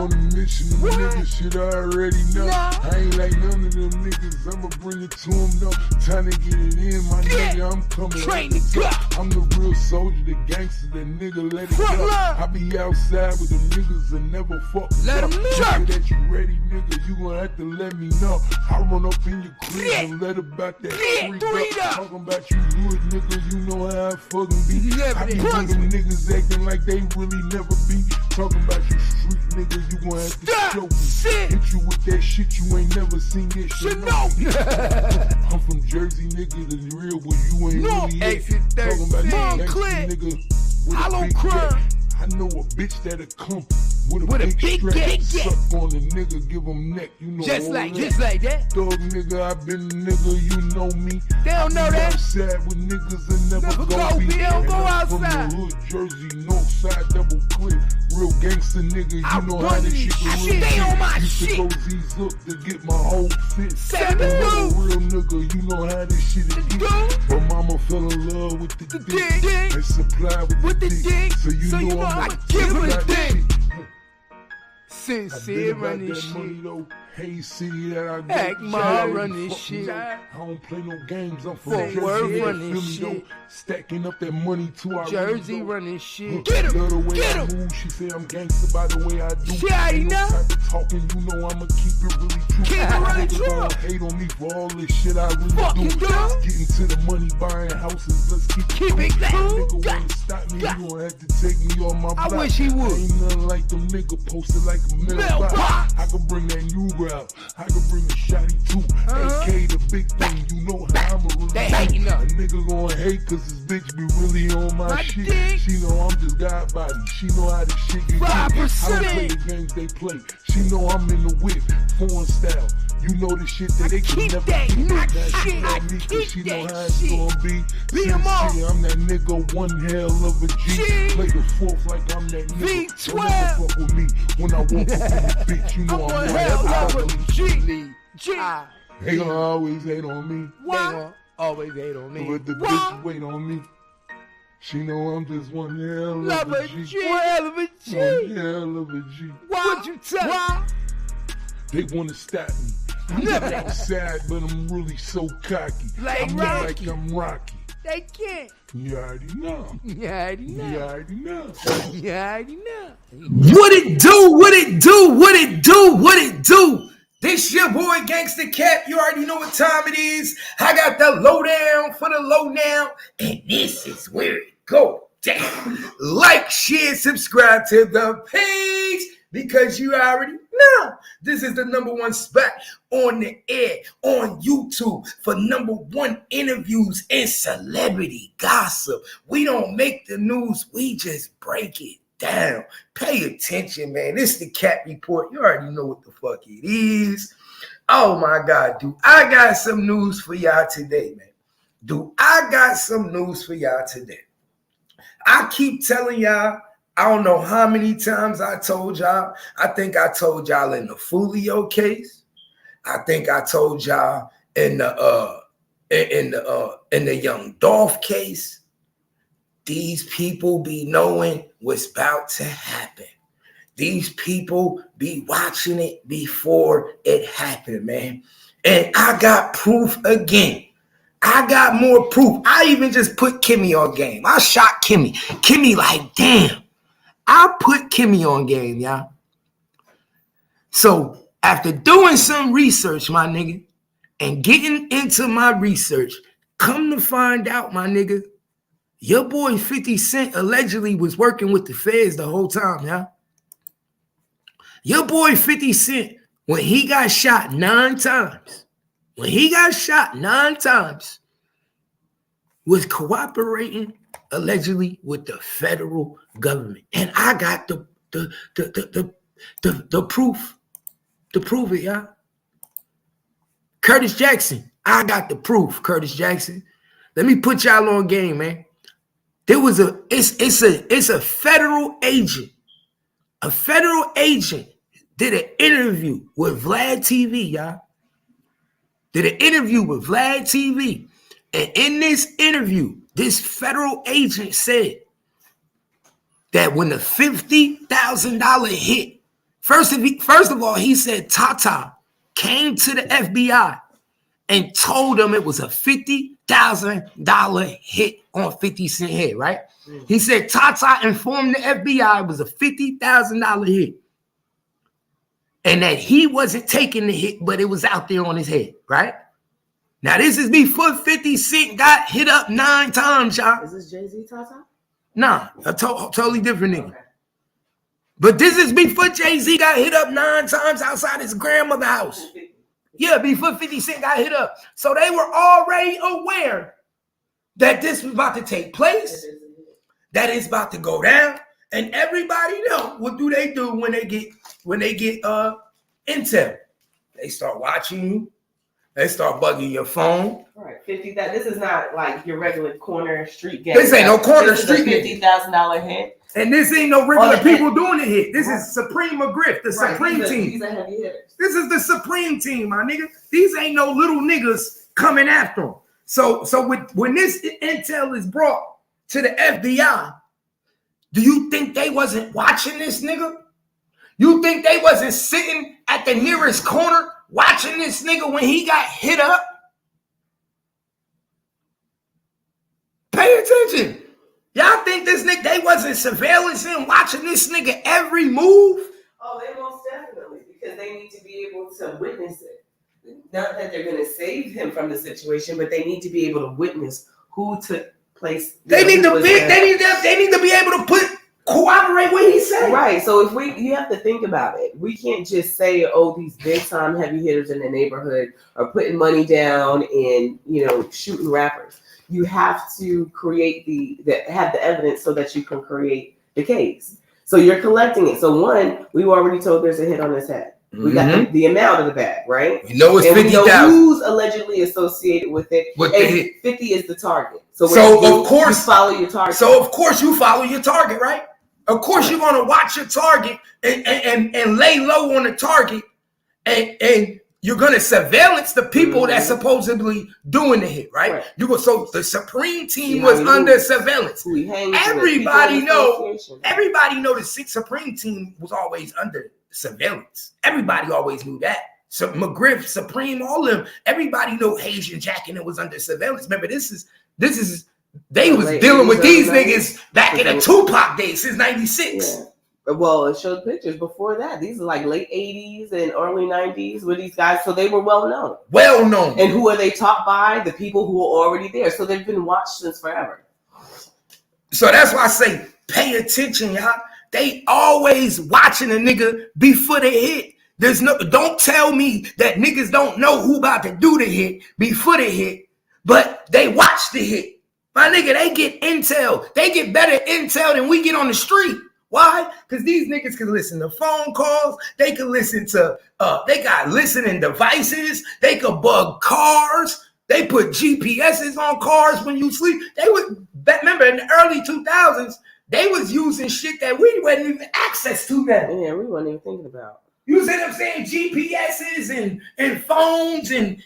on a mission, them niggas shit I already know. I ain't like none of them niggas, I'ma bring it to them though. Time to get it in, my nigga, I'm coming. Train to go. I'm the real soldier, the gangster, the nigga, let it go. I be outside with them niggas and never fuck. Let them know that you ready, nigga, you gon' have to let me know. I run up in your crib and let about that freak up. Talking about you good, nigga, you know how I fucking be. I be with them niggas acting like they really never be. Talking about you street niggas, you gon' have to show me. Hit you with that shit, you ain't never seen this shit. I'm from Jersey, nigga, the real one, you ain't really it. Talking about you gangsta nigga with a big dick. I know a bitch that'll come with a big strap, suck on a nigga, give him neck, you know. Just like that. Dog nigga, I been nigga, you know me. They don't know that. Outside with niggas and never go be. They don't go outside. From the hood, Jersey, north side, double clip. Real gangster nigga, you know how this shit go. I stay on my shit. Used to go Z's up to get my whole fit. Real nigga, you know how this shit is get. But mama fell in love with the dick. And supply with the dick. So you know I'm I give her the dick. Sincere running shit. Though. Hey, city that I Act my running shit. I don't play no games. I'm from Fort Jersey. Worth running shit. Stacking up that money too. I Jersey running shit. Get him. Love the way I move. She say I'm gangster by the way I do. She already know. Type of talking, you know I'ma keep it really true. Keep it really true. Don't hate on me for all this shit I really do. Getting to the money, buying houses. Let's keep it clean. Nigga wanna stop me, you gon' have to take me on my block. I wish he would. Ain't nothing like them nigga posted like a middle box. I can bring that new out. I can bring a shotty too. AK the big thing, you know how I'ma really They hating up. A nigga gon' hate cause this bitch be really on my shit. Dick. She know I'm just God body. She know how this shit get 5%. I don't play the games they play. She know I'm in the whip, foreign style. You know the shit that they can keep never that keep. knock That shit. on I me 'cause keep she know that how it's shit. gonna be. Beat 'em all. I'm that nigga, one hell of a G. Play the fourth like I'm that nigga. V12. Don't ever fuck with me when I walk up in the bitch. You know I'm one one hell hell of of a a G. They gonna always hate on me. They gonna always hate on me. But the bitch wait on me. She know I'm just one hell of a G. One hell of a G. One hell of a G. What you tell? They wanna stop me. I'm not outside, but I'm really so cocky. Like I'm Rocky. like I'm Rocky. They can't. You already know. You already know. You already know. You already know. What it do? What it do? What it do? What it do? This your boy Gangsta Cap. You already know what time it is. I got the lowdown for the lowdown, and this is where it go down. Like, share, subscribe to the page because you already know this is the #1 spot on the air on YouTube for #1 interviews and celebrity gossip. We don't make the news, we just break it down. Pay attention, man. This is the Cat Report. You already know what the fuck it is. Oh my God, dude. I got some news for y'all today, man. I got some news for y'all today. I keep telling y'all, I don't know how many times I told y'all. I think I told y'all in the Fulio case. I think I told y'all in the Young Dolph case. These people be knowing what's about to happen. These people be watching it before it happened, man. And I got proof again. I got more proof. I even just put Kimmy on game. I shot Kimmy. Kimmy like, damn. I put Kimmy on game, y'all. So after doing some research, my nigga, and getting into my research, come to find out, my nigga, your boy 50 Cent allegedly was working with the feds the whole time, y'all. Your boy 50 Cent, when he got shot 9 times, was cooperating allegedly with the federal government. And I got the proof to prove it, y'all. Curtis Jackson, I got the proof, Curtis Jackson. Let me put y'all on game, man. There was it's a federal agent. A federal agent did an interview with Vlad TV, y'all. And in this interview, this federal agent said that when the $50,000 hit First of all, he said Tata came to the FBI and told them it was a $50,000 hit on 50 Cent head, right? He said Tata informed the FBI it was a $50,000 hit. And that he wasn't taking the hit, but it was out there on his head, right? Now, this is before 50 Cent got hit up 9 times, y'all. Is this Jay-Z Tata? Nah, a totally different nigga. Okay. But this is before Jay-Z got hit up 9 times outside his grandmother's house. Yeah, before 50 Cent got hit up. So they were already aware that this was about to take place, that it's about to go down, and everybody know what do they do when they get intel. They start watching you. They start bugging your phone. Right, 50. This is not like your regular corner street game. This ain't no corner street game. $50,000 hit. And this ain't no regular people doing the hit. This is Supreme McGriff, the Supreme team. These are heavy hitters. This is the Supreme team, my nigga. These ain't no little niggas coming after them. So when this intel is brought to the FBI, do you think they wasn't watching this nigga? You think they wasn't sitting at the nearest corner watching this nigga when he got hit up? Pay attention. Y'all think this nigga, they wasn't surveillancing, watching this nigga every move? Oh, they most definitely, because they need to be able to witness it. Not that they're going to save him from the situation, but they need to be able to witness who took place. They need to be able to corroborate what he said. Right. So you have to think about it. We can't just say, oh, these big time heavy hitters in the neighborhood are putting money down and, shooting rappers. You have to create have the evidence so that you can create the case. So you're collecting it. So one, we were already told there's a hit on his head. We got the amount of the bag, right? We know it's 50,000. We know who's allegedly associated with it. And 50 is the target. So of course, you follow your target. So of course you follow your target, right? Of course you're gonna watch your target and lay low on the target, and you're gonna surveillance the people that's supposedly doing the hit, right? So the Supreme team was under surveillance. Everybody know the Supreme team was always under surveillance. Everybody always knew that. So McGriff, Supreme, all of them, everybody know Haitian Jack and it was under surveillance. Remember, they was dealing with these niggas back in the Tupac days since 96. Yeah. Well, it showed pictures before that. These are like late 80s and early 90s with these guys. So they were well known. Well known. And who are they taught by? The people who are already there. So they've been watched since forever. So that's why I say pay attention, y'all. They always watching a nigga before they hit. Don't tell me that niggas don't know who about to do the hit before they hit, but they watch the hit. My nigga, they get intel. They get better intel than we get on the street. Why? Because these niggas can listen to phone calls. They can listen to, they got listening devices. They could bug cars. They put GPSs on cars when you sleep. Remember in the early 2000s, they was using shit that we wasn't even access to then. Yeah, we wasn't even thinking about. You see what I'm saying? GPSs and phones and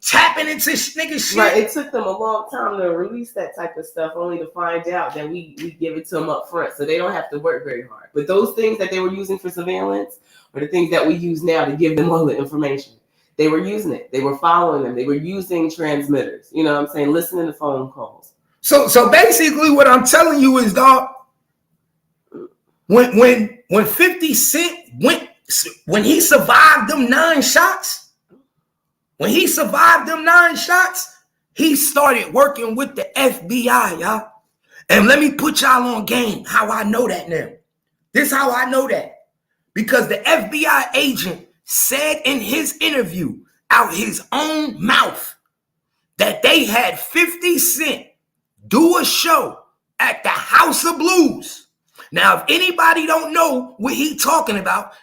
tapping into niggas shit. Right. It took them a long time to release that type of stuff, only to find out that we give it to them up front, so they don't have to work very hard. But those things that they were using for surveillance are the things that we use now to give them all the information. They were using it. They were following them. They were using transmitters. You know what I'm saying? Listening to phone calls. So basically, what I'm telling you is, dog, when 50 Cent when he survived them 9 shots, he started working with the FBI, y'all. And let me put y'all on game how I know that now. This is how I know that. Because the FBI agent said in his interview out his own mouth that they had 50 Cent do a show at the House of Blues. Now, if anybody don't know what he talking about,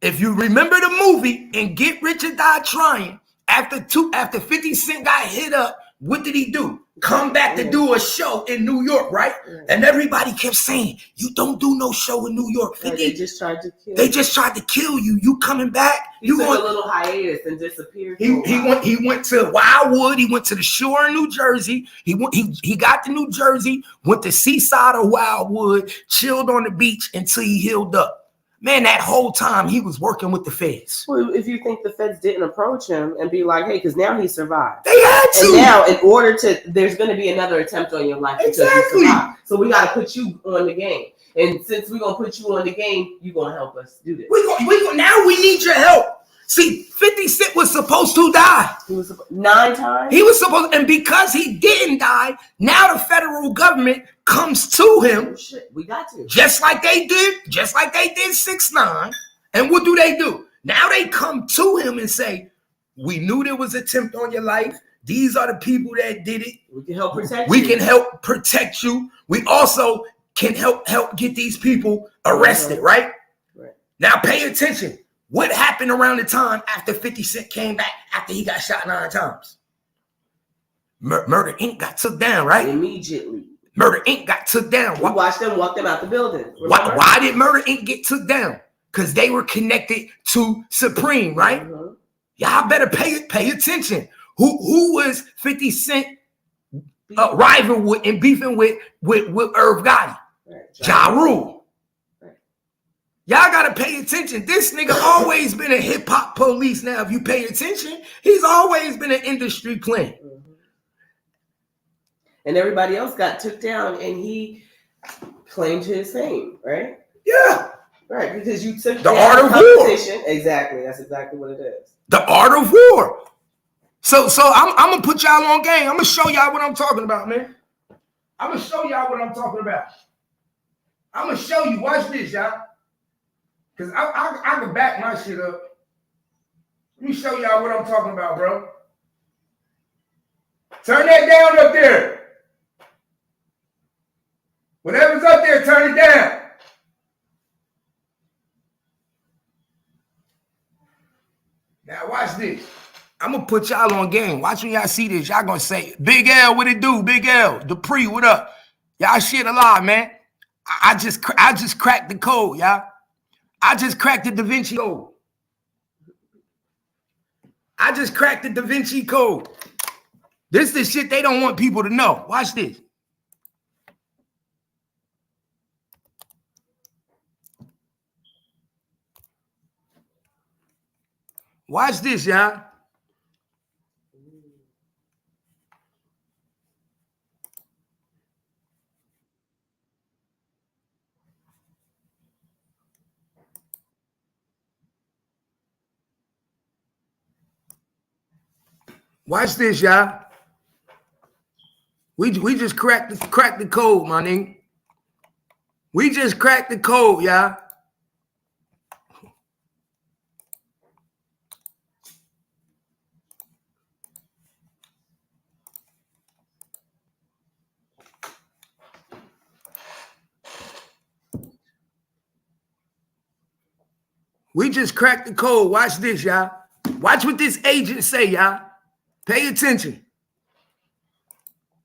if you remember the movie and Get Rich or Die Trying, after 50 Cent got hit up, what did he do? Come back to do a show in New York, right? Yeah. And everybody kept saying, you don't do no show in New York, 50. They just tried to kill you. They just tried to kill you. You coming back? He took a little hiatus and disappeared. He went to Wildwood. He went to the shore in New Jersey. He got to New Jersey, went to seaside of Wildwood, chilled on the beach until he healed up. Man, that whole time he was working with the feds. Well, if you think the feds didn't approach him and be like, hey, because now he survived. They had to. And now, in order to, there's going to be another attempt on your life because you survived. So we got to put you on the game. And since we're going to put you on the game, you're going to help us do this. Now we need your help. See, 50 Cent was supposed to die. He was 9 times? He was supposed, and because he didn't die, now the federal government comes to him. Oh, shit. We got to. Just like they did 6ix9ine. And what do? Now they come to him and say, we knew there was an attempt on your life. These are the people that did it. We can help protect you. We can help protect you. We also can help get these people arrested, right? Now pay attention. What happened around the time after 50 Cent came back after he got shot 9 times? Murder Inc. got took down, right? Immediately. Murder Inc. got took down. We watched them walk them out the building. Why did Murder Inc. get took down? Because they were connected to Supreme, right? Mm-hmm. Y'all better pay attention. Who was 50 Cent rival with and beefing with Irv Gotti? Right. Ja Rule. Y'all gotta pay attention. This nigga always been a hip hop police. Now, if you pay attention, he's always been an industry clean. Mm-hmm. And everybody else got took down, and he claimed his fame, right? Yeah, right. Because you took the art of war. Exactly. That's exactly what it is. The art of war. So I'm gonna put y'all on game. I'm gonna show y'all what I'm talking about, man. I'm gonna show y'all what I'm talking about. I'm gonna show you. Watch this, y'all. Because I can back my shit up. Let me show y'all what I'm talking about, bro. Turn that down up there. Whatever's up there, turn it down. Now watch this. I'm going to put y'all on game. Watch when y'all see this. Y'all going to say, Big L, what it do? Big L, Dupree, what up? Y'all shit a lot, man. I just cracked the code, y'all. I just cracked the Da Vinci Code. I just cracked the Da Vinci Code. This is the shit they don't want people to know. Watch this. Watch this, y'all. Watch this, y'all. We just cracked the code, my nigga. We just cracked the code, y'all. We just cracked the code. Watch this, y'all. Watch what this agent say, y'all. Pay attention.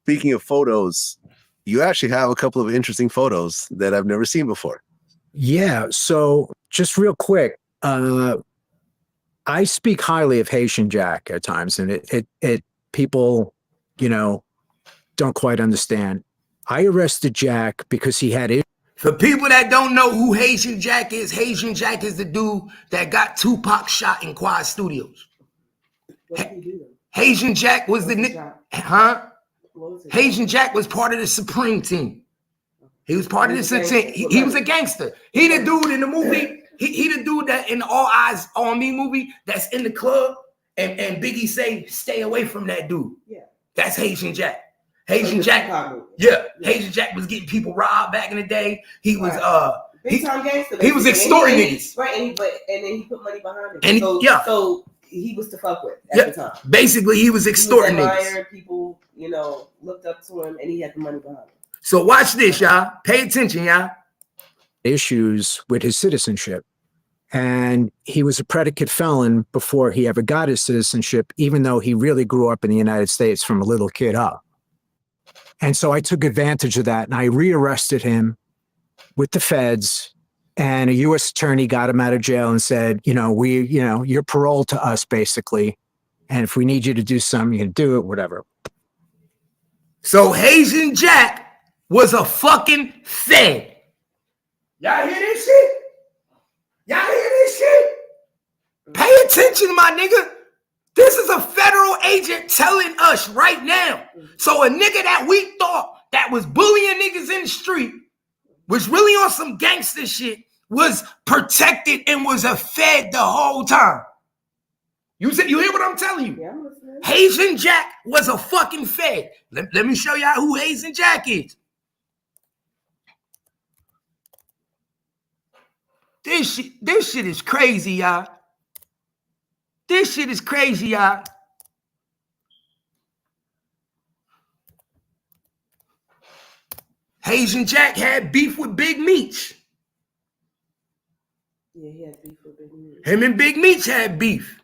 Speaking of photos, you actually have a couple of interesting photos that I've never seen before. Yeah. So just real quick, I speak highly of Haitian Jack at times, and it people, don't quite understand. I arrested Jack because he had it. For people that don't know who Haitian Jack is the dude that got Tupac shot in Quad Studios. What did he do? Haitian Jack was Haitian Jack was part of the Supreme team. He was part of the Supreme. He was a gangster. He the dude in the movie. He the dude that in the All Eyes on Me movie that's in the club and Biggie say stay away from that dude. Yeah, that's Haitian Jack. Haitian Jack. Yeah, Haitian Jack was getting people robbed back in the day. He was big time gangster. He was extorting niggas. Right, and then he put money behind it. And so he was to fuck with at the time. Basically, he was extorting niggas. People, looked up to him, and he had the money behind him. So watch this, y'all. Pay attention, y'all. Issues with his citizenship. And he was a predicate felon before he ever got his citizenship, even though he really grew up in the United States from a little kid up. And so I took advantage of that, and I rearrested him with the feds. And a U.S. attorney got him out of jail and said, you're paroled to us, basically. And if we need you to do something, you can do it, whatever. So Haitian Jack was a fucking fed. Y'all hear this shit? Y'all hear this shit? Pay attention, my nigga. This is a federal agent telling us right now. So a nigga that we thought that was bullying niggas in the street, was really on some gangster shit, was protected and was a fed the whole time. You hear what I'm telling you? Yeah, I'm listening. Haitian Jack was a fucking fed. Let me show y'all who Haitian Jack is. This shit is crazy, y'all. This shit is crazy, y'all. Haitian Jack had beef with Big Meech. Yeah, he had beef with Big Meech. Him and Big Meech had beef.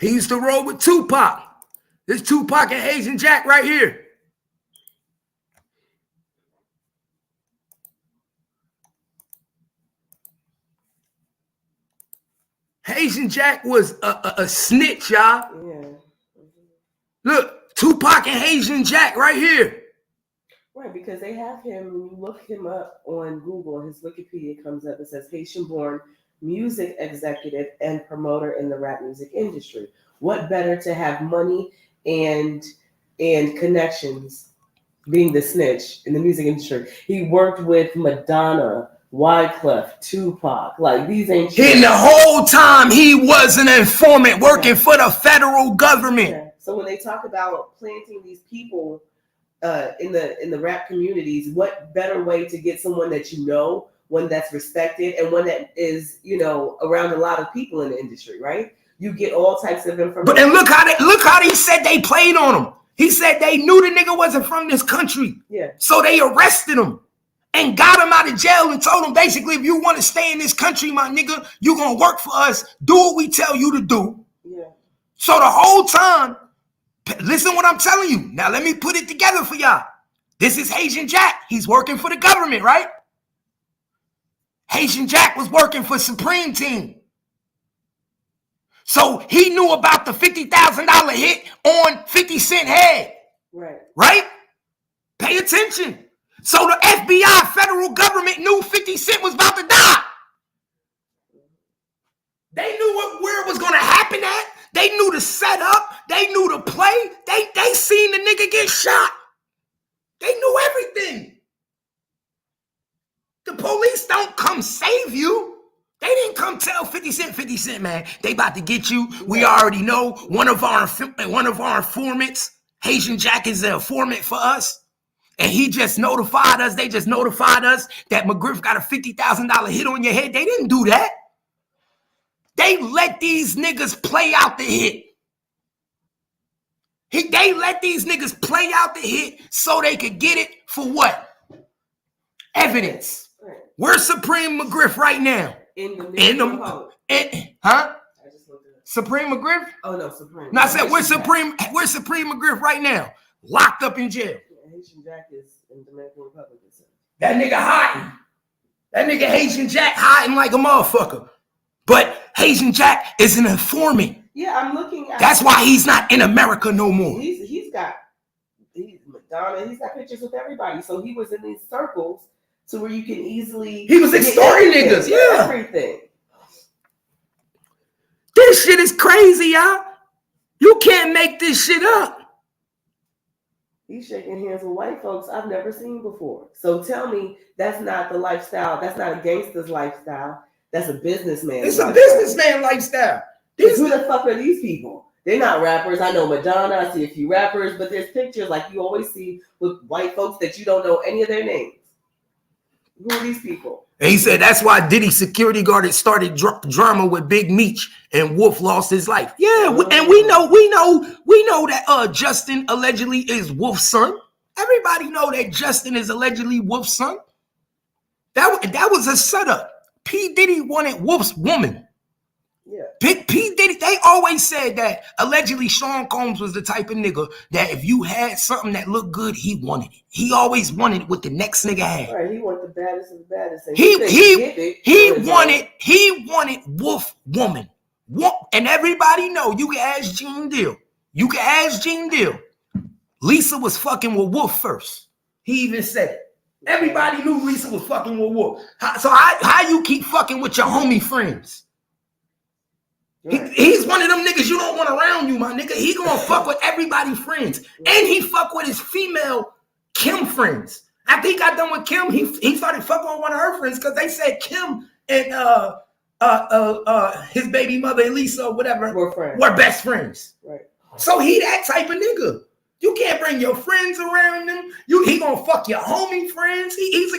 He used to roll with Tupac. This Tupac and Haitian Jack right here. Haitian Jack was a snitch, y'all. Yeah. Look, Tupac and Haitian Jack right here. Right, because they have him, when you look him up on Google, his Wikipedia comes up, it says Haitian-born music executive and promoter in the rap music industry. What better to have money and connections being the snitch in the music industry? He worked with Madonna, Wyclef, Tupac, like these ain't shit. And the whole time he was an informant working for the federal government. Yeah. So when they talk about planting these people in the rap communities, what better way to get someone that you know, one that's respected, and one that is, you know, around a lot of people in the industry, right? You get all types of information. But and look how he said they played on him. He said they knew the nigga wasn't from this country. Yeah. So they arrested him and got him out of jail and told him basically, if you want to stay in this country, my nigga, you gonna work for us. Do what we tell you to do. Yeah. So the whole time, listen what I'm telling you. Now let me put it together for y'all. This is Haitian Jack. He's working for the government, right? Haitian Jack was working for Supreme Team. So he knew about the $50,000 hit on 50 Cent head. Right. Right? Pay attention. So the FBI, federal government, knew 50 Cent was about to die. They knew where it was going to happen at. They knew the setup. They knew the play. They seen the nigga get shot. They knew everything. The police don't come save you. They didn't come tell 50 Cent, man, they about to get you. We already know one of our informants, Haitian Jack, is an informant for us. And he just notified us. They just notified us that McGriff got a $50,000 hit on your head. They didn't do that. They let these niggas play out the hit. They let these niggas play out the hit so they could get it for what? Evidence. Right. Where's Supreme McGriff right now? In the Huh? I just looked it up. Supreme McGriff? Oh no, Supreme. No, I said where's Supreme McGriff right now? Locked up in jail. Yeah, Haitian Jack is in the Dominican Republic. That nigga hiding. That nigga Haitian Jack hiding like a motherfucker. But Haitian Jack is an informant. Yeah, I'm looking at. That's why he's not in America no more. He's Madonna. He's got pictures with everybody. So he was in these circles, so where you can easily. He was extorting niggas. Yeah. Everything. This shit is crazy, y'all. You can't make this shit up. He's shaking hands with white folks I've never seen before. So tell me that's not the lifestyle. That's not a gangster's lifestyle. That's a businessman. It's a businessman lifestyle. Who the fuck are these people? They're not rappers. I know Madonna. I see a few rappers, but there's pictures like you always see with white folks that you don't know any of their names. Who are these people? And he said that's why Diddy security guard had started drama with Big Meech and Wolf lost his life. Yeah, and we know that Justin allegedly is Wolf's son. Everybody know that Justin is allegedly Wolf's son. That was a setup. P. Diddy wanted Wolf's woman. Yeah. P. Diddy, they always said that allegedly Sean Combs was the type of nigga that if you had something that looked good, he wanted it. He always wanted what the next nigga had. Right, he wanted the baddest of the baddest. And he wanted Wolf woman. And everybody know, you can ask Gene Deal. Lisa was fucking with Wolf first. He even said it. Everybody knew Lisa was fucking with Wolf. So how you keep fucking with your homie friends? Right. He's one of them niggas you don't want around you, my nigga. He gonna fuck with everybody's friends. And he fuck with his female Kim friends. After he got done with Kim, he started fucking with one of her friends because they said Kim and his baby mother Elisa or whatever were best friends. Right. So he that type of nigga. You can't bring your friends around him. He gonna fuck your homie friends. He's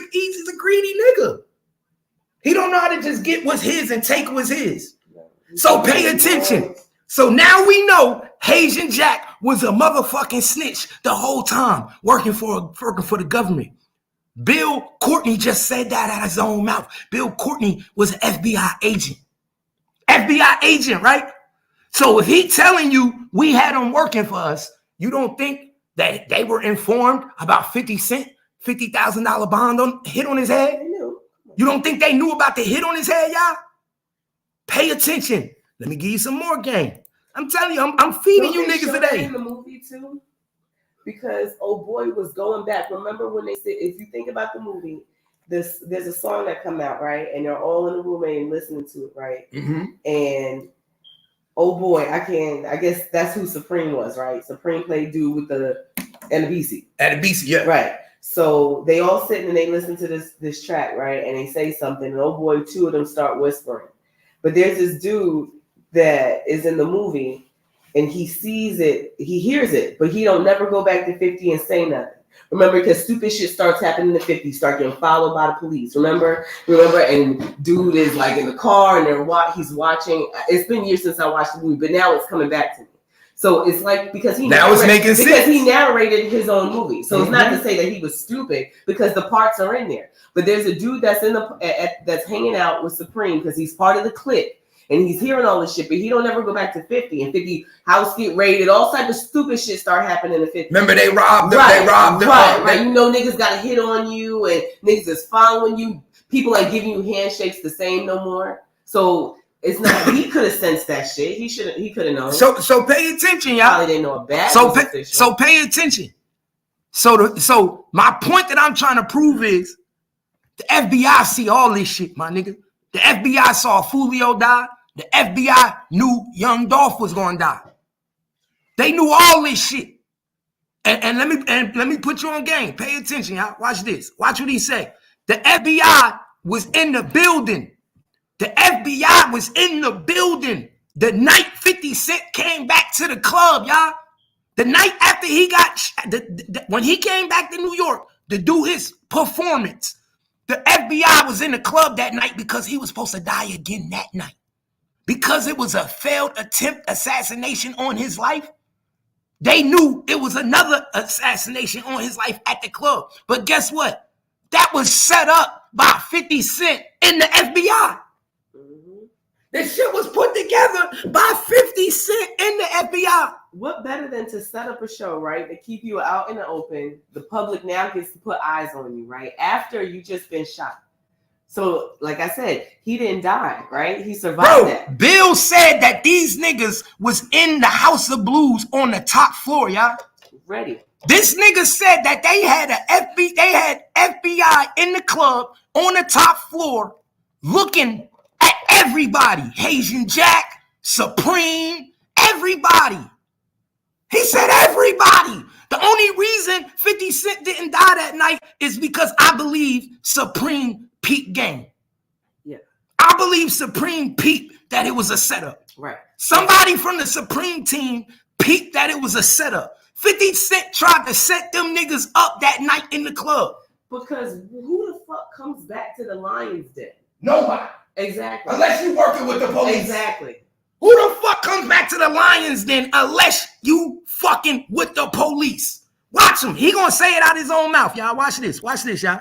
a greedy nigga. He don't know how to just get what's his and take what's his. So pay attention. So now we know Haitian Jack was a motherfucking snitch the whole time, working for the government. Bill Courtney just said that out of his own mouth. Bill Courtney was an FBI agent. FBI agent, right? So if he telling you we had him working for us, you don't think that they were informed about 50 Cent, $50,000 bond hit on his head? You don't think they knew about the hit on his head, y'all? Pay attention. Let me give you some more game. I'm telling you, I'm feeding you niggas today. In the movie too, because old boy was going back. Remember when they said, if you think about the movie, there's a song that come out, right? And they're all in the room and listening to it, right? Mm-hmm. And oh boy, I guess that's who Supreme was, right? Supreme played dude with the BC. At the BC, yeah. Right. So they all sitting and they listen to this track, right? And they say something, and oh boy, two of them start whispering. But there's this dude that is in the movie and he sees it, he hears it, but he don't never go back to 50 and say nothing. Remember, because stupid shit starts happening in the 50s, start getting followed by the police. Remember, and dude is like in the car and he's watching. It's been years since I watched the movie, but now it's coming back to me. So it's like because he narrated his own movie. So it's not to say that he was stupid because the parts are in there. But there's a dude that's that's hanging out with Supreme because he's part of the clique. And he's hearing all this shit, but he don't ever go back to 50. And 50 house get raided, all type of stupid shit start happening in 50. Remember they robbed them. Right. You know niggas got a hit on you and niggas is following you. People ain't giving you handshakes the same no more. So it's not he could have sensed that shit. He could have known. So pay attention, y'all. Probably didn't know a bad. So pay attention. So my point that I'm trying to prove is the FBI see all this shit, my nigga. The FBI saw Fulio die. The FBI knew Young Dolph was going to die. They knew all this shit. And let me put you on game. Pay attention, y'all. Watch this. Watch what he say. The FBI was in the building. The FBI was in the building the night 50 Cent came back to the club, y'all. The night after he got when he came back to New York to do his performance, the FBI was in the club that night because he was supposed to die again that night. Because it was a failed attempt assassination on his life, they knew it was another assassination on his life at the club. But guess what? That was set up by 50 Cent in the FBI. Mm-hmm. This shit was put together by 50 Cent in the FBI. What better than to set up a show, right? To keep you out in the open. The public now gets to put eyes on you, right? After you just been shot. So, like I said, he didn't die, right? He survived that. Bill said that these niggas was in the House of Blues on the top floor, y'all. Ready. This nigga said that they had FBI in the club on the top floor looking at everybody. Haitian Jack, Supreme, everybody. He said everybody. The only reason 50 Cent didn't die that night is because I believe Supreme peep game. Yeah. I believe Supreme peeped that it was a setup. Right. Somebody from the Supreme team peeped that it was a setup. 50 Cent tried to set them niggas up that night in the club. Because who the fuck comes back to the Lions Den? Nobody. Exactly. Unless you working with the police. Exactly. Who the fuck comes back to the Lions Den unless you fucking with the police? Watch him. He gonna say it out his own mouth, y'all. Watch this. Watch this, y'all.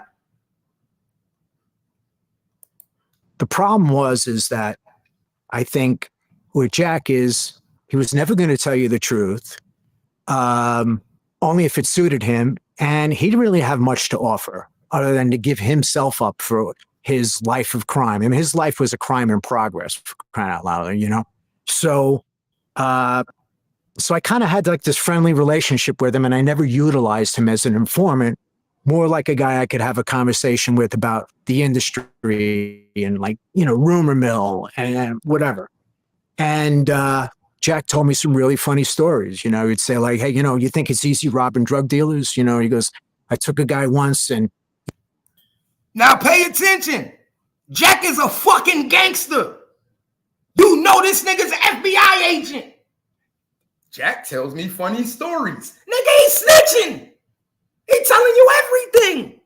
The problem is that I think with Jack is he was never going to tell you the truth, only if it suited him. And he didn't really have much to offer other than to give himself up for his life of crime. I mean, his life was a crime in progress, for crying out loud, you know? So I kind of had like this friendly relationship with him, and I never utilized him as an informant more like a guy I could have a conversation with about the industry and like, rumor mill and whatever. And Jack told me some really funny stories. He'd say like, hey, you think it's easy robbing drug dealers? He goes, I took a guy once and. Now pay attention. Jack is a fucking gangster. You know this nigga's an FBI agent. Jack tells me funny stories. Nigga, he's snitching. He's telling you everything.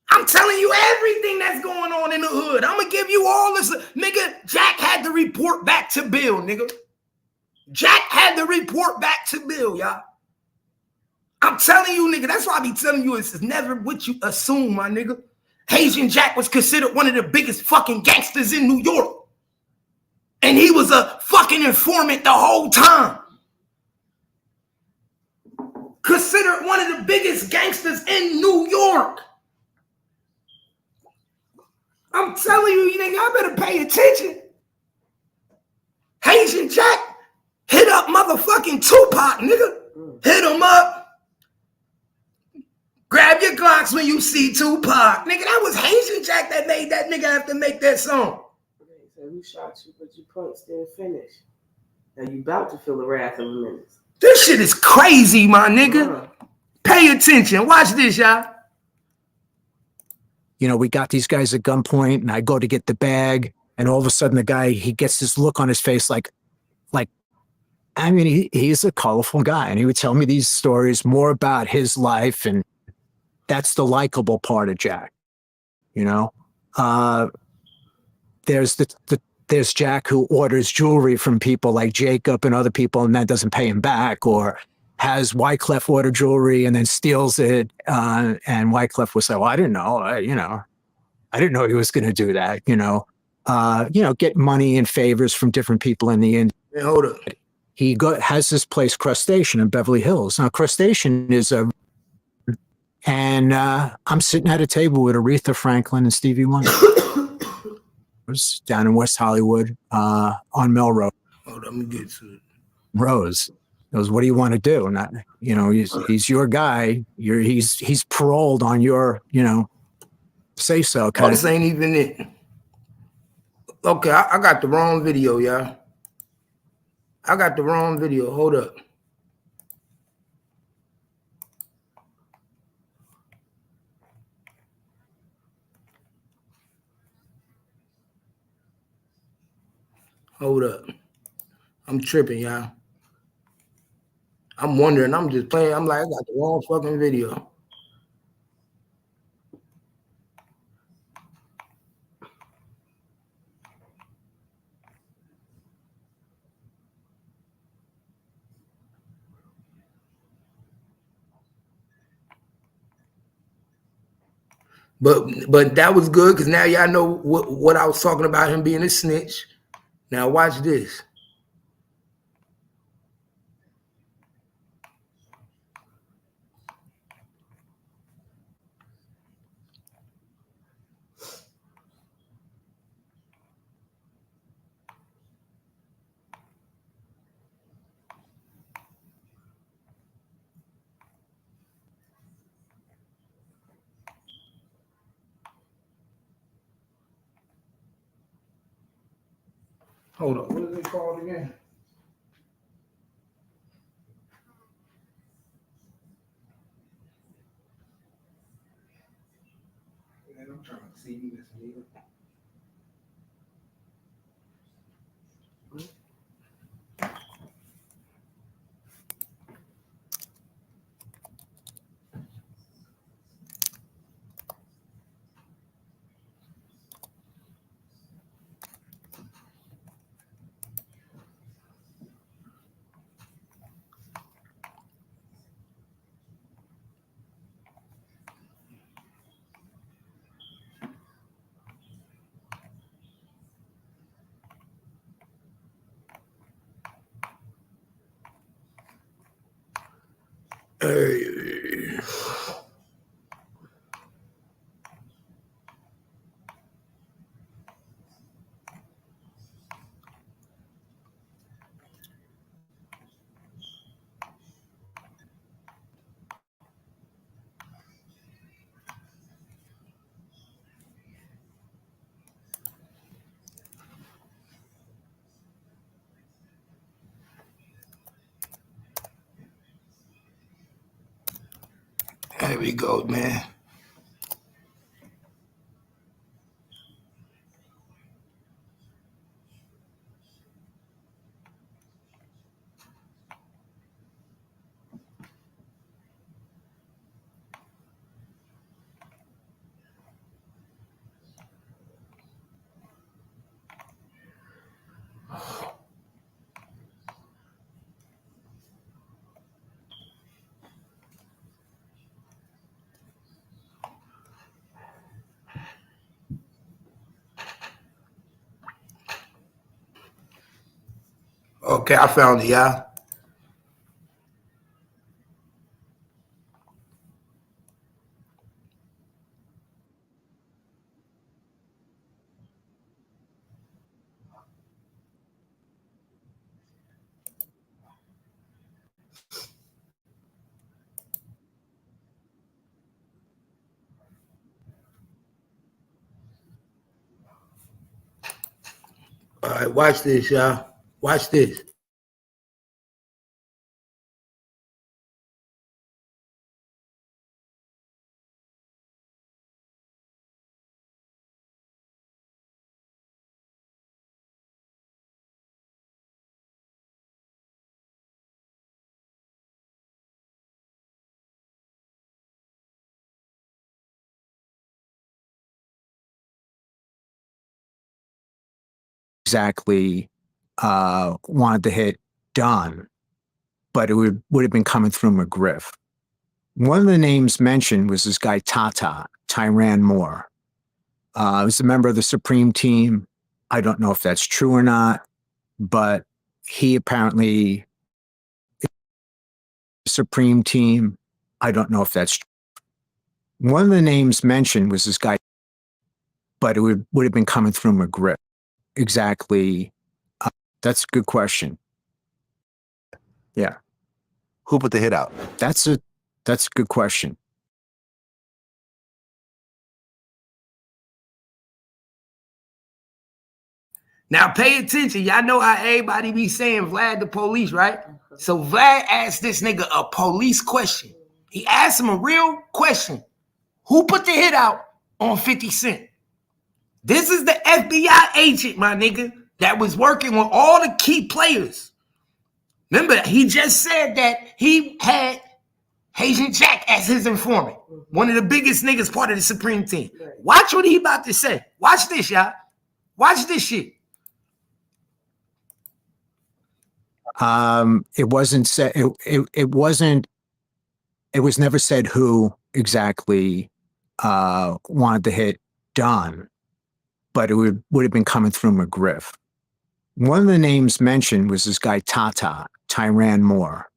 I'm telling you everything that's going on in the hood. I'm going to give you all this. Nigga, Jack had to report back to Bill, nigga. Jack had to report back to Bill, y'all. I'm telling you, nigga, that's why I be telling you it's never what you assume, my nigga. Haitian Jack was considered one of the biggest fucking gangsters in New York. And he was a fucking informant the whole time. Considered one of the biggest gangsters in New York. I'm telling you, nigga, y'all better pay attention. Haitian Jack hit up motherfucking Tupac, nigga. Hit him up. Grab your Glocks when you see Tupac. Nigga, that was Haitian Jack that made that nigga have to make that song. Okay, so who shot you, but your punch didn't finish. Now you about to feel the wrath of a menace. This shit is crazy, my nigga. Pay attention. Watch this, y'all. We got these guys at gunpoint and I go to get the bag and all of a sudden the guy, he gets this look on his face like, he's a colorful guy and he would tell me these stories more about his life, and that's the likable part of Jack. There's Jack who orders jewelry from people like Jacob and other people and that doesn't pay him back, or has Wyclef order jewelry and then steals it. And Wyclef will say, well, I didn't know, I didn't know he was going to do that, get money and favors from different people in the industry. Hey, hold up. He has this place, Crustacean in Beverly Hills. Now, Crustacean is and I'm sitting at a table with Aretha Franklin and Stevie Wonder. It was down in West Hollywood on Melrose. Hold on, let me get to it. Rose goes, what do you want to do? And he's your guy. He's paroled on your, say so. This ain't even it. Okay, I got the wrong video, y'all. I got the wrong video. Hold up. Hold up. I'm tripping, y'all. I'm wondering. I'm just playing. I'm like, I got the wrong fucking video. But that was good because now y'all know what I was talking about, him being a snitch. Now watch this. Hold on. What is it called again? Man, I'm trying to see this video. There we go, man. Okay, I found it, y'all. All right, watch this, y'all. Watch this. Exactly wanted to hit Don, but it would have been coming through McGriff. One of the names mentioned was this guy Tata, Tyran Moore. He was a member of the Supreme Team. I don't know if that's true or not, but he apparently Supreme Team. I don't know if that's true. One of the names mentioned was this guy, but it would have been coming through McGriff. Exactly. That's a good question. Yeah. Who put the hit out? That's a good question. Now pay attention. Y'all know how everybody be saying Vlad the police, right? So Vlad asked this nigga a police question. He asked him a real question. Who put the hit out on 50 Cent? This is the FBI agent, my nigga, that was working with all the key players. Remember, he just said that he had Haitian Jack as his informant. One of the biggest niggas part of the Supreme Team. Watch what he about to say. Watch this, y'all. Watch this shit. It wasn't said. It wasn't. It was never said who exactly wanted to hit Don, but it would have been coming through McGriff. One of the names mentioned was this guy Tata, Tyran Moore.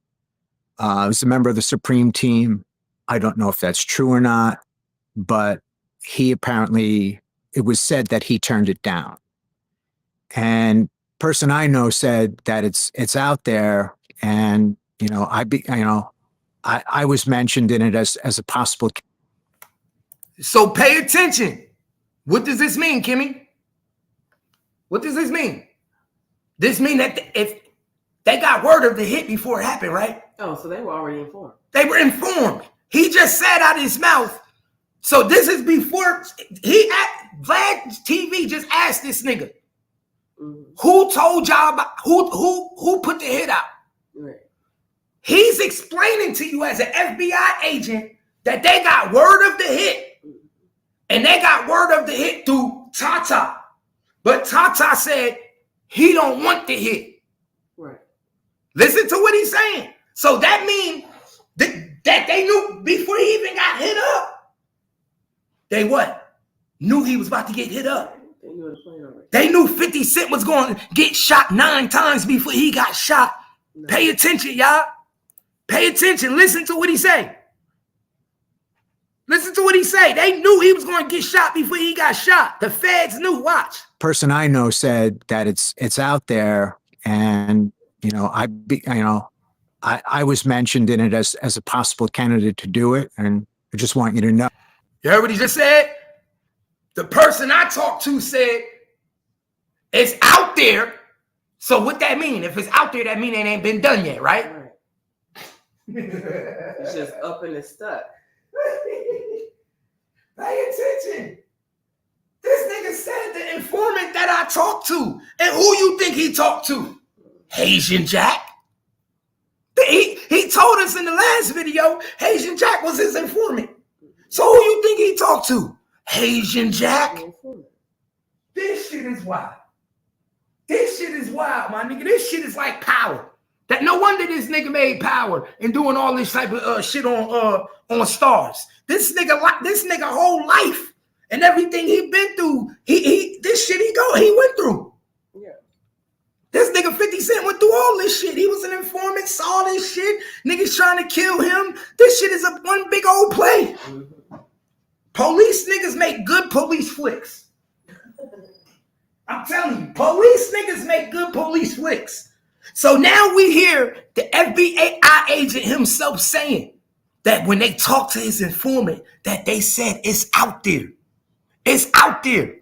He was a member of the Supreme Team. I don't know if that's true or not, but he apparently, it was said that he turned it down. And person I know said that it's out there, and I was mentioned in it as a possible. So pay attention. What does this mean, Kimmy? What does this mean? This mean that if they got word of the hit before it happened, right? Oh, so they were already informed. They were informed. He just said out of his mouth. So this is before Vlad TV just asked this nigga, who told y'all about who put the hit out? Right. He's explaining to you as an FBI agent that they got word of the hit, and they got word of the hit through Tata. But Tata said he don't want the hit. Right. Listen to what he's saying. So that means that they knew before he even got hit up. They what? Knew he was about to get hit up. They knew the plan already. They knew 50 Cent was going to get shot 9 times before he got shot. No. Pay attention, y'all. Pay attention. Listen to what he say. Listen to what he say. They knew he was going to get shot before he got shot. The feds knew. Watch. Person I know said that it's out there, and I was mentioned in it as a possible candidate to do it, and I just want you to know. You heard what he just said? The person I talked to said it's out there. So what that mean? If it's out there, that mean it ain't been done yet, right? It's just up and it's stuck. Pay attention. This nigga said the informant that I talked to. And who you think he talked to? Haitian Jack. He told us in the last video, Haitian Jack was his informant. So who you think he talked to? Haitian Jack. This shit is wild. This shit is wild, my nigga. This shit is like Power. That no wonder this nigga made Power and doing all this type of shit on Stars. This nigga whole life and everything he been through, this shit he went through. Yeah. This nigga 50 Cent went through all this shit. He was an informant, saw this shit. Niggas trying to kill him. This shit is one big old play. Mm-hmm. Police niggas make good police flicks. I'm telling you, police niggas make good police flicks. So now we hear the FBI agent himself saying that when they talked to his informant, that they said it's out there. It's out there.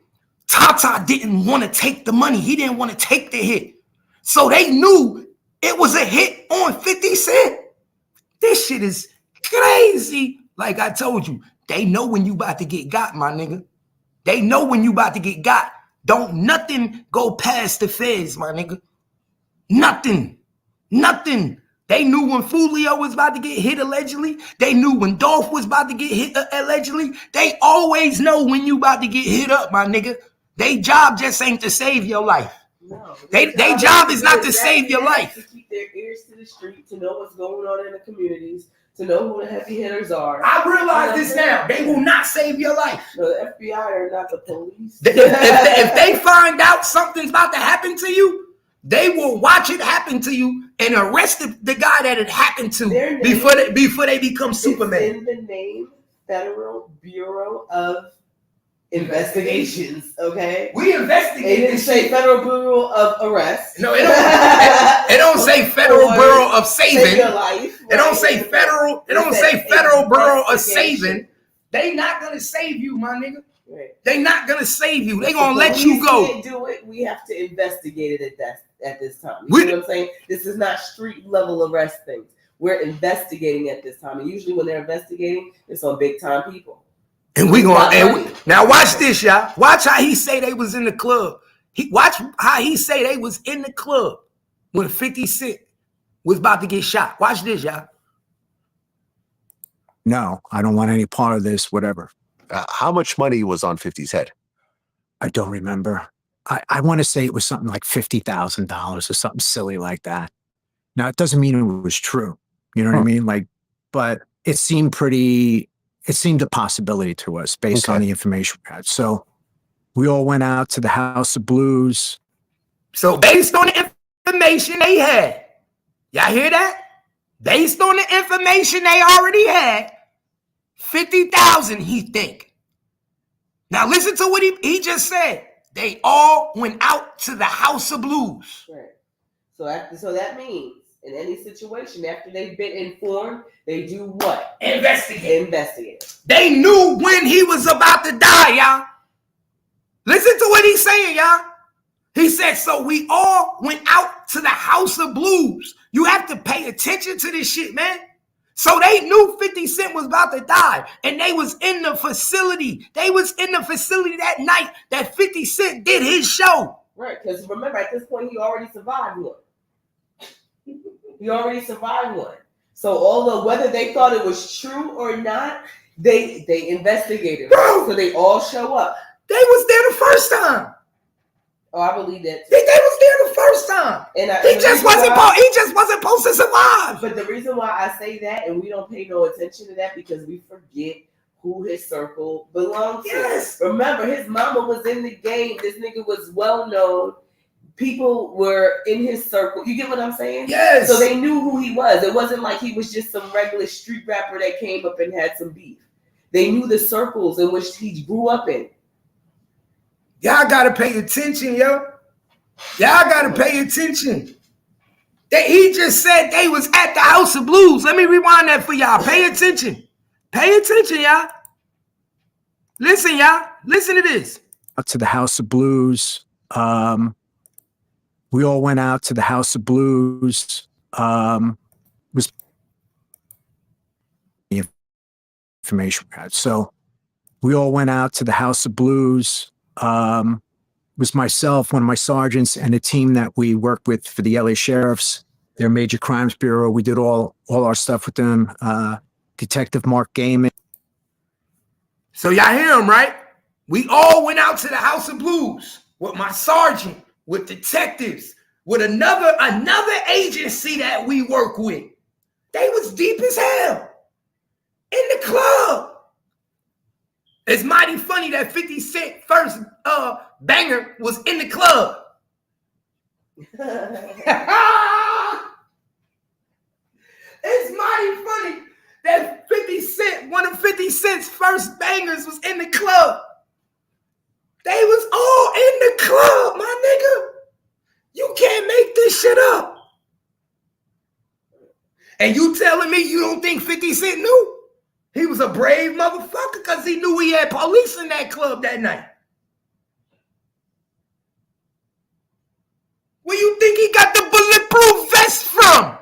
Tata didn't want to take the money. He didn't want to take the hit. So they knew it was a hit on 50 Cent. This shit is crazy. Like I told you, they know when you about to get got, my nigga. They know when you about to get got. Don't nothing go past the feds, my nigga. Nothing. Nothing. They knew when Fulio was about to get hit allegedly. They knew when Dolph was about to get hit allegedly. They always know when you about to get hit up, my nigga. They job just ain't to save your life. No, they job is not to save your life. To keep their ears to the street, to know what's going on in the communities, to know who the heavy hitters are. I realize this now. They will not save your life. No, the FBI are not the police. If they find out something's about to happen to you, they will watch it happen to you and arrest the guy that it happened to before they become Superman. In the name Federal Bureau of Investigations, okay? We investigate. It didn't say Federal Bureau of Arrest. No, it don't say Federal Bureau of Saving. Your life, right? It don't say Federal. It don't say Federal Bureau of Saving. They not gonna save you, my nigga. Right. They not gonna save you. They gonna let you go. Can't do it. We have to investigate it at this time. You know what I'm saying? This is not street level arrest things. We're investigating at this time, and usually when they're investigating, it's on big time people. And we going now watch this, y'all. Watch how he say they was in the club. Watch how he say they was in the club when 50 Cent was about to get shot. Watch this, y'all. No, I don't want any part of this, whatever. How much money was on 50's head? I don't remember. I want to say it was something like $50,000 or something silly like that. Now, it doesn't mean it was true. You know what I mean? Like, but it seemed a possibility to us based on the information we had. So we all went out to the House of Blues. So based on the information they had, y'all hear that? Based on the information they already had, 50,000 he think. Now listen to what he just said. They all went out to the House of Blues. Right. So that means in any situation, after they've been informed, they do what? Investigate. They knew when he was about to die, y'all. Listen to what he's saying, y'all. He said, so we all went out to the House of Blues. You have to pay attention to this shit, man. So they knew 50 Cent was about to die, and they was in the facility. They was in the facility that night that 50 Cent did his show. Right, because remember, at this point, he already survived one. He already survived one. So although whether they thought it was true or not, they investigated. Right? So they all show up. They was there the first time. Oh, I believe that. They was there the first time. And he just wasn't supposed to survive. But the reason why I say that, and we don't pay no attention to that, because we forget who his circle belonged to. Yes. Remember, his mama was in the game. This nigga was well known. People were in his circle. You get what I'm saying? Yes. So they knew who he was. It wasn't like he was just some regular street rapper that came up and had some beef. They knew the circles in which he grew up in. Y'all gotta pay attention, yo. Y'all gotta pay attention. He just said they was at the House of Blues. Let me rewind that for y'all. Pay attention. Pay attention, y'all. Listen, y'all. Listen to this. Up to the House of Blues. We all went out to the House of Blues. Was information we had. So we all went out to the House of Blues. It was myself, one of my sergeants, and a team that we worked with for the LA Sheriffs, their Major Crimes Bureau. We did all our stuff with them. Detective Mark Gaiman. So y'all hear him, right? We all went out to the House of Blues with my sergeant, with detectives, with another agency that we work with. They was deep as hell in the club. It's mighty funny that 50 Cent first banger was in the club. It's mighty funny that 50 Cent, one of 50 Cent's first bangers was in the club. They was all in the club, my nigga. You can't make this shit up. And you telling me you don't think 50 Cent knew? He was a brave motherfucker because he knew he had police in that club that night. Where you think he got the bulletproof vest from?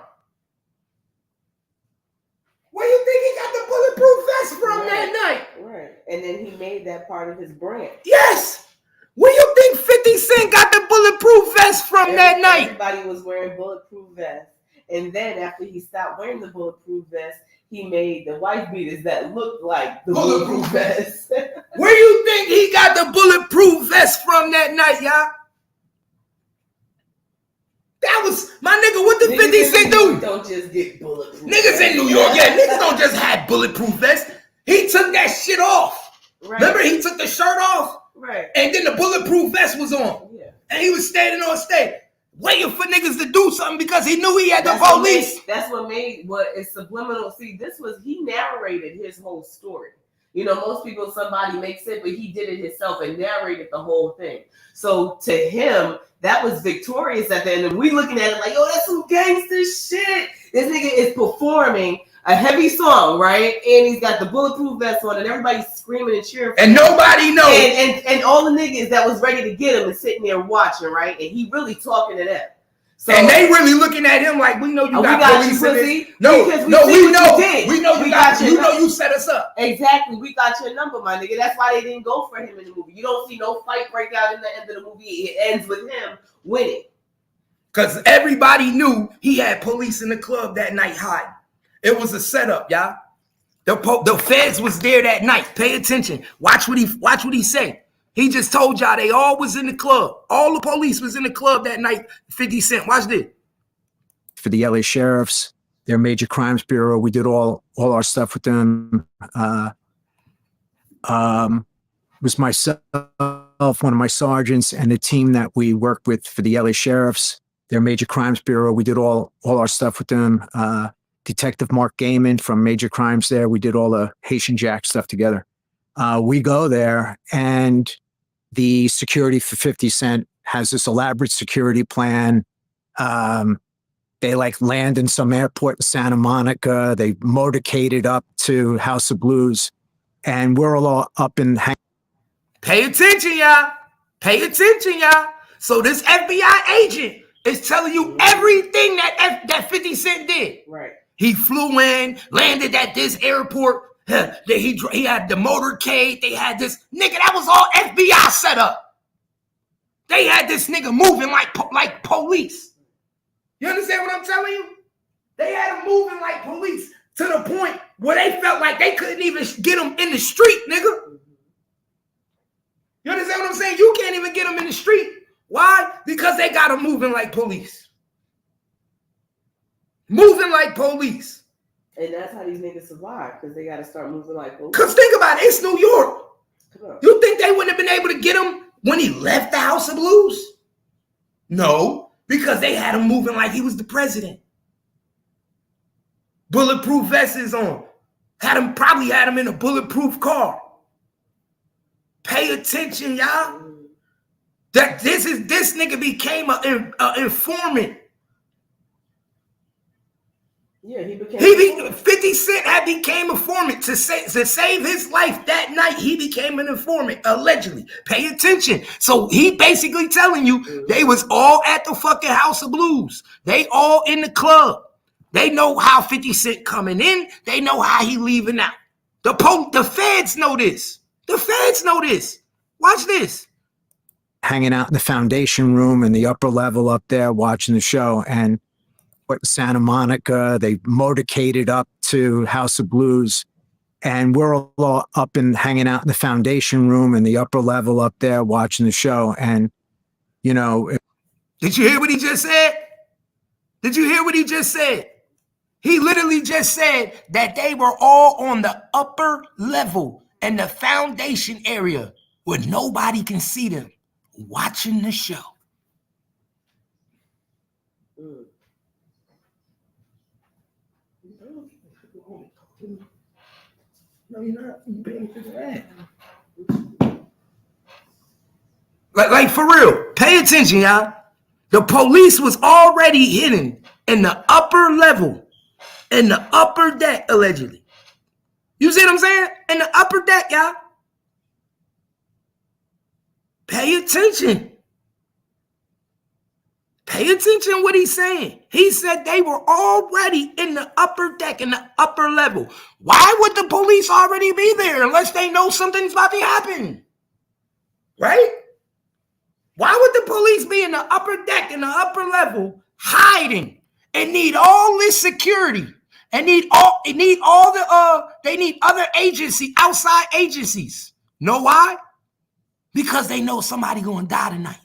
Where you think he got the bulletproof vest from that night? Right. And then he made that part of his brand. Yes. Where you think 50 Cent got the bulletproof vest from that night? Everybody was wearing bulletproof vests. And then after he stopped wearing the bulletproof vest, he made the wife beaters that looked like the bulletproof vest. Where you think he got the bulletproof vest from that night, y'all? That was, my nigga, what did 50 Cent do? Don't just get bulletproof Niggas in New York, yeah, niggas don't just have bulletproof vests. He took that shit off. Right. Remember, he took the shirt off? Right. And then the bulletproof vest was on. Yeah. And he was standing on stage, waiting for niggas to do something because he knew he had the police. That's what made what is subliminal. See, he narrated his whole story. You know, most people, somebody makes it, but he did it himself and narrated the whole thing. So to him, that was victorious at the end. And we looking at it like, yo, that's some gangster shit. This nigga is performing a heavy song, right? And he's got the bulletproof vest on and everybody's screaming and cheering. And nobody knows. And all the niggas that was ready to get him is sitting there watching, right? And he really talking to them. So, and they really looking at him like, we know you got police in this. No, we know you got you know you set us up. Exactly. We got your number, my nigga. That's why they didn't go for him in the movie. You don't see no fight break out in the end of the movie. It ends with him winning. Because everybody knew he had police in the club that night hiding. It was a setup, y'all. The feds was there that night. Pay attention. Watch what he say. He just told y'all they all was in the club. All the police was in the club that night. 50 Cent. Watch this. For the LA Sheriffs, their Major Crimes Bureau, we did all our stuff with them. It was myself, one of my sergeants, and the team that we worked with for the LA Sheriffs, their Major Crimes Bureau. We did all our stuff with them. Detective Mark Gaiman from Major Crimes there. We did all the Haitian Jack stuff together. We go there, and the security for 50 Cent has this elaborate security plan. They like land in some airport in Santa Monica. They motorcaded up to House of Blues, and we're all up in. Pay attention, y'all. Pay attention, y'all. So this FBI agent is telling you everything that 50 Cent did. Right. He flew in, landed at this airport. He had the motorcade. They had this nigga. That was all FBI set up. They had this nigga moving like police. You understand what I'm telling you? They had him moving like police to the point where they felt like they couldn't even get him in the street, nigga. You understand what I'm saying? You can't even get him in the street. Why? Because they got him moving like police. Moving like police. And that's how these niggas survive, because they got to start moving like police. Because think about it, it's New York. You think they wouldn't have been able to get him when he left the House of Blues? No, because they had him moving like he was the president. Bulletproof vests on. Probably had him in a bulletproof car. Pay attention, y'all. That this nigga became an informant. Yeah, he became 50 Cent had became a informant to save his life that night. He became an informant, allegedly. Pay attention. So he basically telling you they was all at the fucking House of Blues. They all in the club. They know how 50 Cent coming in. They know how he leaving out. The feds know this. The feds know this. Watch this. Hanging out in the foundation room in the upper level up there watching the show. And Santa Monica, they motorcaded up to House of Blues. And we're all up and hanging out in the foundation room in the upper level up there watching the show. And, you know. Did you hear what he just said? Did you hear what he just said? He literally just said that they were all on the upper level in the foundation area where nobody can see them watching the show. No, you're not. You paying for that. Like for real, pay attention, y'all. The police was already hidden in the upper level, in the upper deck, allegedly. You see what I'm saying? In the upper deck, y'all. Pay attention. Pay attention what he's saying. He said they were already in the upper deck, in the upper level. Why would the police already be there unless they know something's about to happen? Right? Why would the police be in the upper deck, in the upper level, hiding and need all this security and they need other agency, outside agencies. Know why? Because they know somebody gonna die tonight.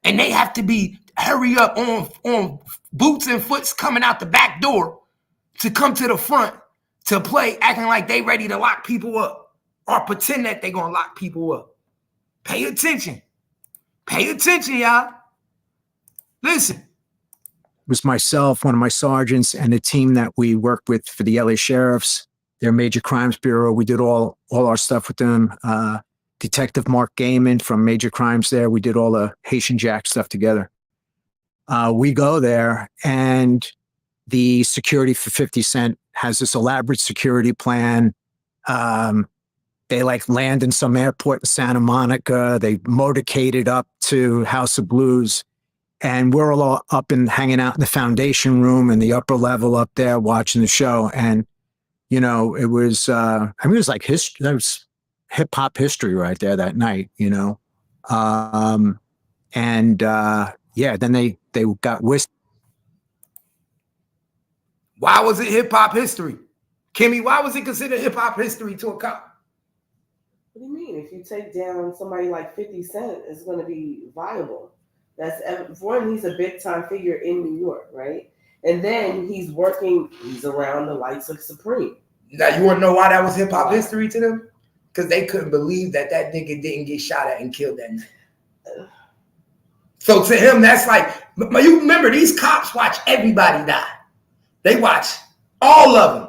And they have to be hurry up on boots and foots coming out the back door to come to the front to play, acting like they ready to lock people up or pretend that they gonna lock people up. Pay attention. Pay attention, y'all. Listen. It was myself, one of my sergeants, and the team that we worked with for the LA Sheriffs, their Major Crimes Bureau. We did all our stuff with them. Detective Mark Gaiman from Major Crimes there. We did all the Haitian Jack stuff together. We go there, and the security for 50 Cent has this elaborate security plan. They land in some airport in Santa Monica. They motorcaded up to House of Blues. And we're all up and hanging out in the foundation room in the upper level up there watching the show. And, you know, it was, it was like history. That was hip hop history right there that night, you know? Then they got whiskey. Why was it hip hop history? Kimmy, why was it considered hip hop history to a cop? What do you mean? If you take down somebody like 50 Cent, it's going to be viable. That's one, he's a big time figure in New York, right? And then he's around the likes of Supreme. Now, you want to know why that was hip hop history to them? Because they couldn't believe that nigga didn't get shot at and killed that night. So to him, that's like, you remember, these cops watch everybody die. They watch all of them.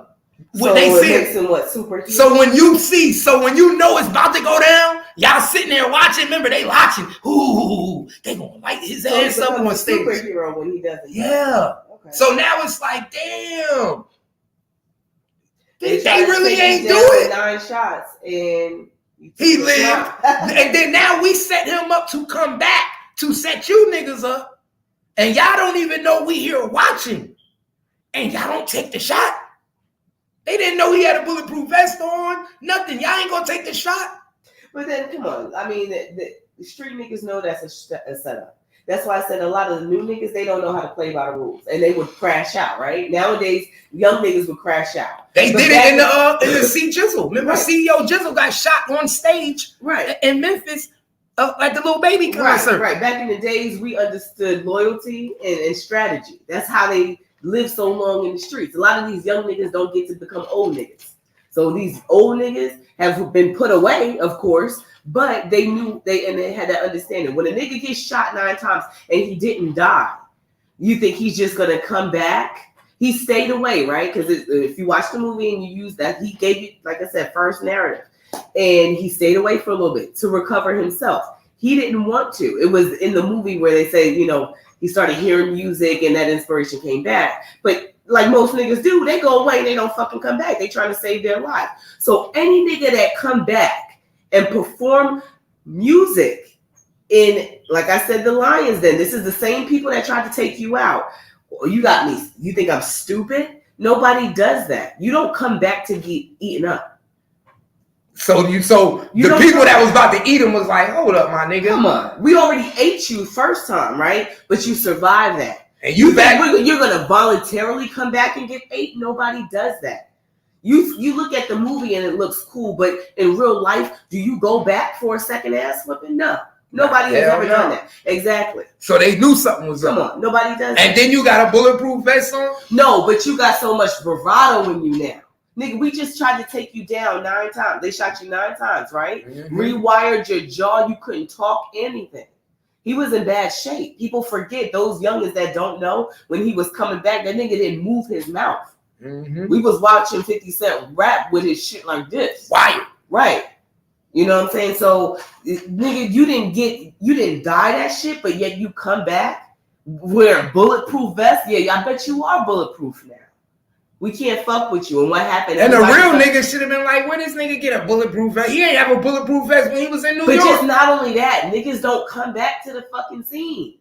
When they see makes them what, superheroes? So when you know it's about to go down, y'all sitting there watching. Remember, they watching. Ooh, they gonna light his ass up on stage. Superhero when he does it. Yeah. Okay. So now it's like, damn. They really ain't do it. 9 shots and he lived. And then now we set him up to come back to set you niggas up. And y'all don't even know we here watching. And y'all don't take the shot. They didn't know he had a bulletproof vest on. Nothing. Y'all ain't gonna take the shot. But then, come on. I mean, the street niggas know that's a setup. That's why I said a lot of the new niggas, they don't know how to play by the rules. And they would crash out, right? Nowadays, young niggas would crash out. They did it in the C Jizzle. Remember, right. CEO Jizzle got shot on stage in Memphis at the Little Baby concert. Right. Back in the days, we understood loyalty and strategy. That's how they live so long in the streets. A lot of these young niggas don't get to become old niggas. So these old niggas have been put away, of course, but they had that understanding. When a nigga gets shot 9 times and he didn't die, you think he's just gonna come back? He stayed away, right? Because if you watch the movie and you use that, he gave you, like I said, first narrative, and he stayed away for a little bit to recover himself. He didn't want to. It was in the movie where they say, you know, he started hearing music and that inspiration came back. But like most niggas do, they go away and they don't fucking come back. They trying to save their life. So any nigga that come back and perform music in, like I said, the Lions Den, this is the same people that tried to take you out. You got me. You think I'm stupid? Nobody does that. You don't come back to get eaten up. So the people that was about to eat him was like, hold up, my nigga. Come on. We already ate you first time, right? But you survived that. And you back. You're going to voluntarily come back and get ate? Nobody does that. You look at the movie and it looks cool, but in real life, do you go back for a second ass whipping? No. Nobody has ever done that. Exactly. So they knew something was up. Come on. Nobody does that. And then you got a bulletproof vest on? No, but you got so much bravado in you now. Nigga, we just tried to take you down 9 times. They shot you 9 times, right? Mm-hmm. Rewired your jaw. You couldn't talk anything. He was in bad shape. People forget, those youngins that don't know, when he was coming back, that nigga didn't move his mouth. Mm-hmm. We was watching 50 Cent rap with his shit like this. Wired. Right. You know what I'm saying? So, nigga, you didn't die that shit, but yet you come back, wear a bulletproof vest. Yeah, I bet you are bulletproof now. We can't fuck with you. And what happened? And the real nigga should have been like, where this nigga get a bulletproof vest? He ain't have a bulletproof vest when he was in New York. But just not only that, niggas don't come back to the fucking scene.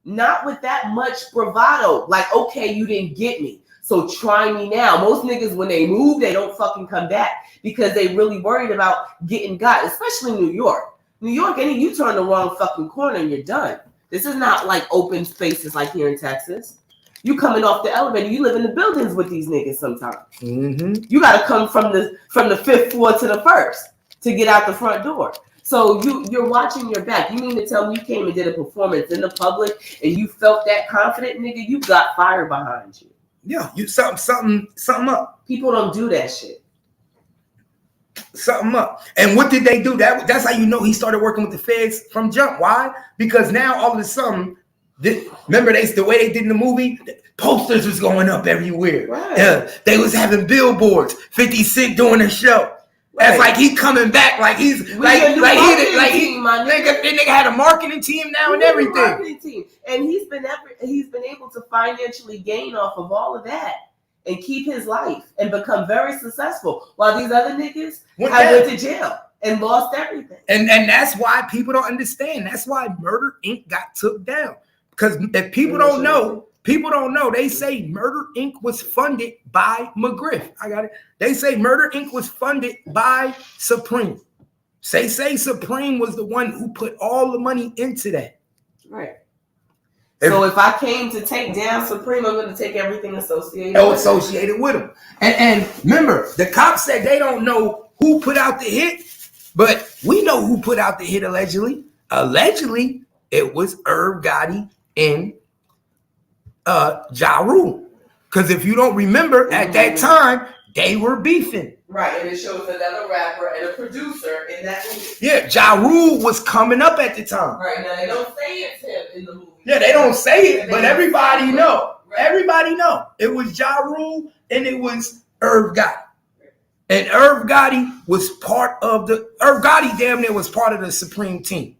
Not with that much bravado. Like, okay, you didn't get me, so try me now. Most niggas, when they move, they don't fucking come back because they really worried about getting got, especially New York. New York, and you turn the wrong fucking corner and you're done. This is not like open spaces like here in Texas. You coming off the elevator, you live in the buildings with these niggas sometimes. Mm-hmm. You got to come from the 5th floor to the 1st to get out the front door. So you're watching your back. You mean to tell me you came and did a performance in the public and you felt that confident, nigga? You got fire behind you. Yeah, you something up. People don't do that shit. Something up. And what did they do? That's how you know he started working with the feds from jump. Why? Because now all of a sudden, remember the way they did in the movie? Posters was going up everywhere. Right. They was having billboards. 50 Cent doing a show. Right. That's like he coming back, like he's he nigga had a marketing team now and everything. Marketing team, and he's been able to financially gain off of all of that and keep his life and become very successful, while these other niggas went to jail and lost everything. And that's why people don't understand. That's why Murder Inc. got took down. Because if people don't know, they say Murder Inc. was funded by McGriff. I got it. They say Murder Inc. was funded by Supreme. Say Supreme was the one who put all the money into that. Right. So if I came to take down Supreme, I'm going to take everything associated with him. And remember, the cops said they don't know who put out the hit, but we know who put out the hit allegedly. Allegedly, it was Irv Gotti and Ja Rule. Because if you don't remember, at that time, they were beefing. Right, and it shows another rapper and a producer in that movie. Yeah, Ja Rule was coming up at the time. Right, now they don't say it's him in the movie. Yeah, they don't say it, but everybody know. Right. Everybody know. It was Ja Rule and it was Irv Gotti. And Irv Gotti damn near was part of the Supreme team.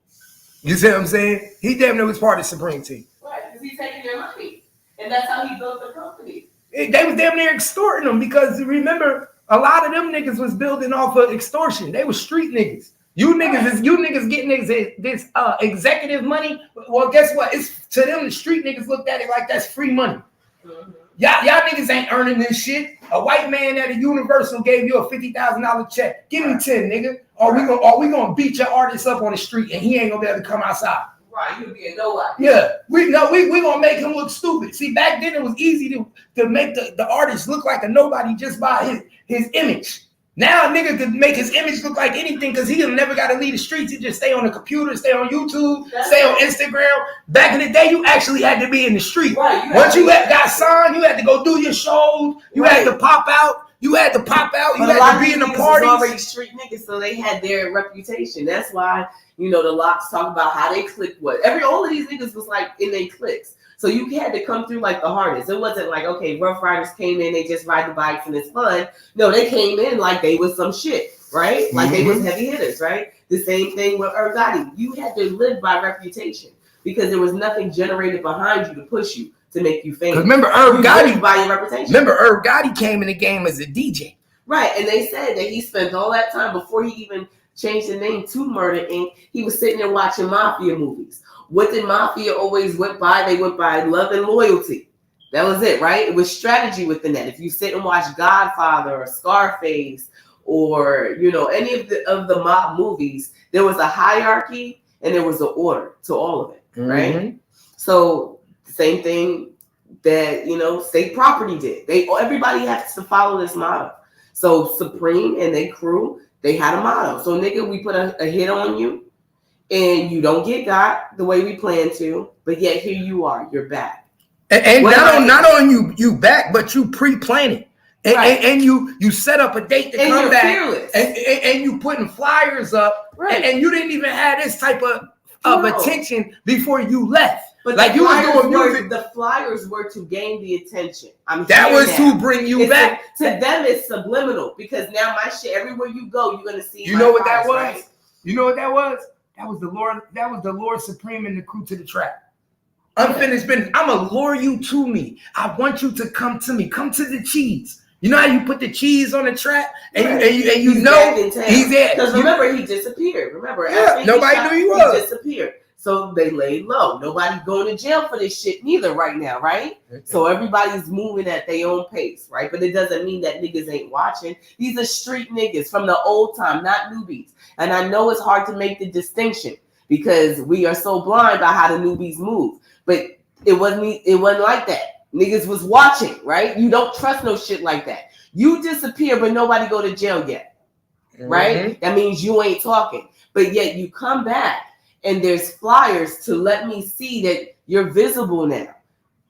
You see what I'm saying? He damn near was part of the Supreme team. Right, because he's taking their money. And that's how he built the company. They was damn near extorting them because remember, a lot of them niggas was building off of extortion. They were street niggas. You niggas getting this executive money. Well, guess what? It's to them, the street niggas looked at it like that's free money. Mm-hmm. Y'all niggas ain't earning this shit. A white man at a Universal gave you a $50,000 check. Give me 10, nigga. Or we gonna beat your artist up on the street and he ain't gonna be able to come outside. Right, he'll be a nobody. Yeah, we gonna make him look stupid. See, back then it was easy to make the artist look like a nobody just by his image. Now a nigga could make his image look like anything because he never got to leave the streets. He just stay on the computer, stay on YouTube, stay on Instagram. Back in the day, you actually had to be in the street. Right. Once you got signed, you had to go do your shows. You had to pop out. You had to be in the parties. Already street niggas, so they had their reputation. That's why the locks talk about how they click all of these niggas was like in their cliques. So you had to come through like the hardest. It wasn't like, okay, Rough Riders came in, they just ride the bikes and it's fun. No, they came in like they was some shit, right? Like they was heavy hitters, right? The same thing with Irv Gotti. You had to live by reputation because there was nothing generated behind you to push you to make you famous. Remember Irv Gotti by your reputation. Remember Irv Gotti came in the game as a DJ. Right, and they said that he spent all that time before he even changed the name to Murder Inc. He was sitting there watching mafia movies. What did mafia always went by? They went by love and loyalty. That was it, right? It was strategy within that. If you sit and watch Godfather or Scarface or any of the mob movies, there was a hierarchy and there was an order to all of it, right? Mhm. So same thing that state property did. Everybody has to follow this motto. So Supreme and their crew, they had a motto. So nigga, we put a hit on you, and you don't get got the way we planned to, but yet here you are, you're back. And not on you back, but you pre-planning. And you set up a date to and come you're back, fearless. and you putting flyers up, Right. and you didn't even have this type of No. attention before you left. But like you was doing music. The flyers were to gain the attention. That was to bring you back. To them, it's subliminal because now my shit, everywhere you go, you're gonna see. You know what that was? Right? You know what that was? That was the Lord. That was the Lord Supreme and the crew to the trap. Unfinished business. I'ma lure you to me. I want you to come to me. Come to the cheese. You know how you put the cheese on the track, and you know he's there. Because remember, he disappeared. Remember, yeah, nobody knew he was. He disappeared. So they laid low. Nobody going to jail for this shit neither right now, right? So everybody's moving at their own pace, right? But it doesn't mean that niggas ain't watching. These are street niggas from the old time, not newbies. And I know it's hard to make the distinction because we are so blind by how the newbies move. But it wasn't like that. Niggas was watching, right? You don't trust no shit like that. You disappear, but nobody go to jail yet, right? Mm-hmm. That means you ain't talking. But yet you come back and there's flyers to let me see that you're visible now.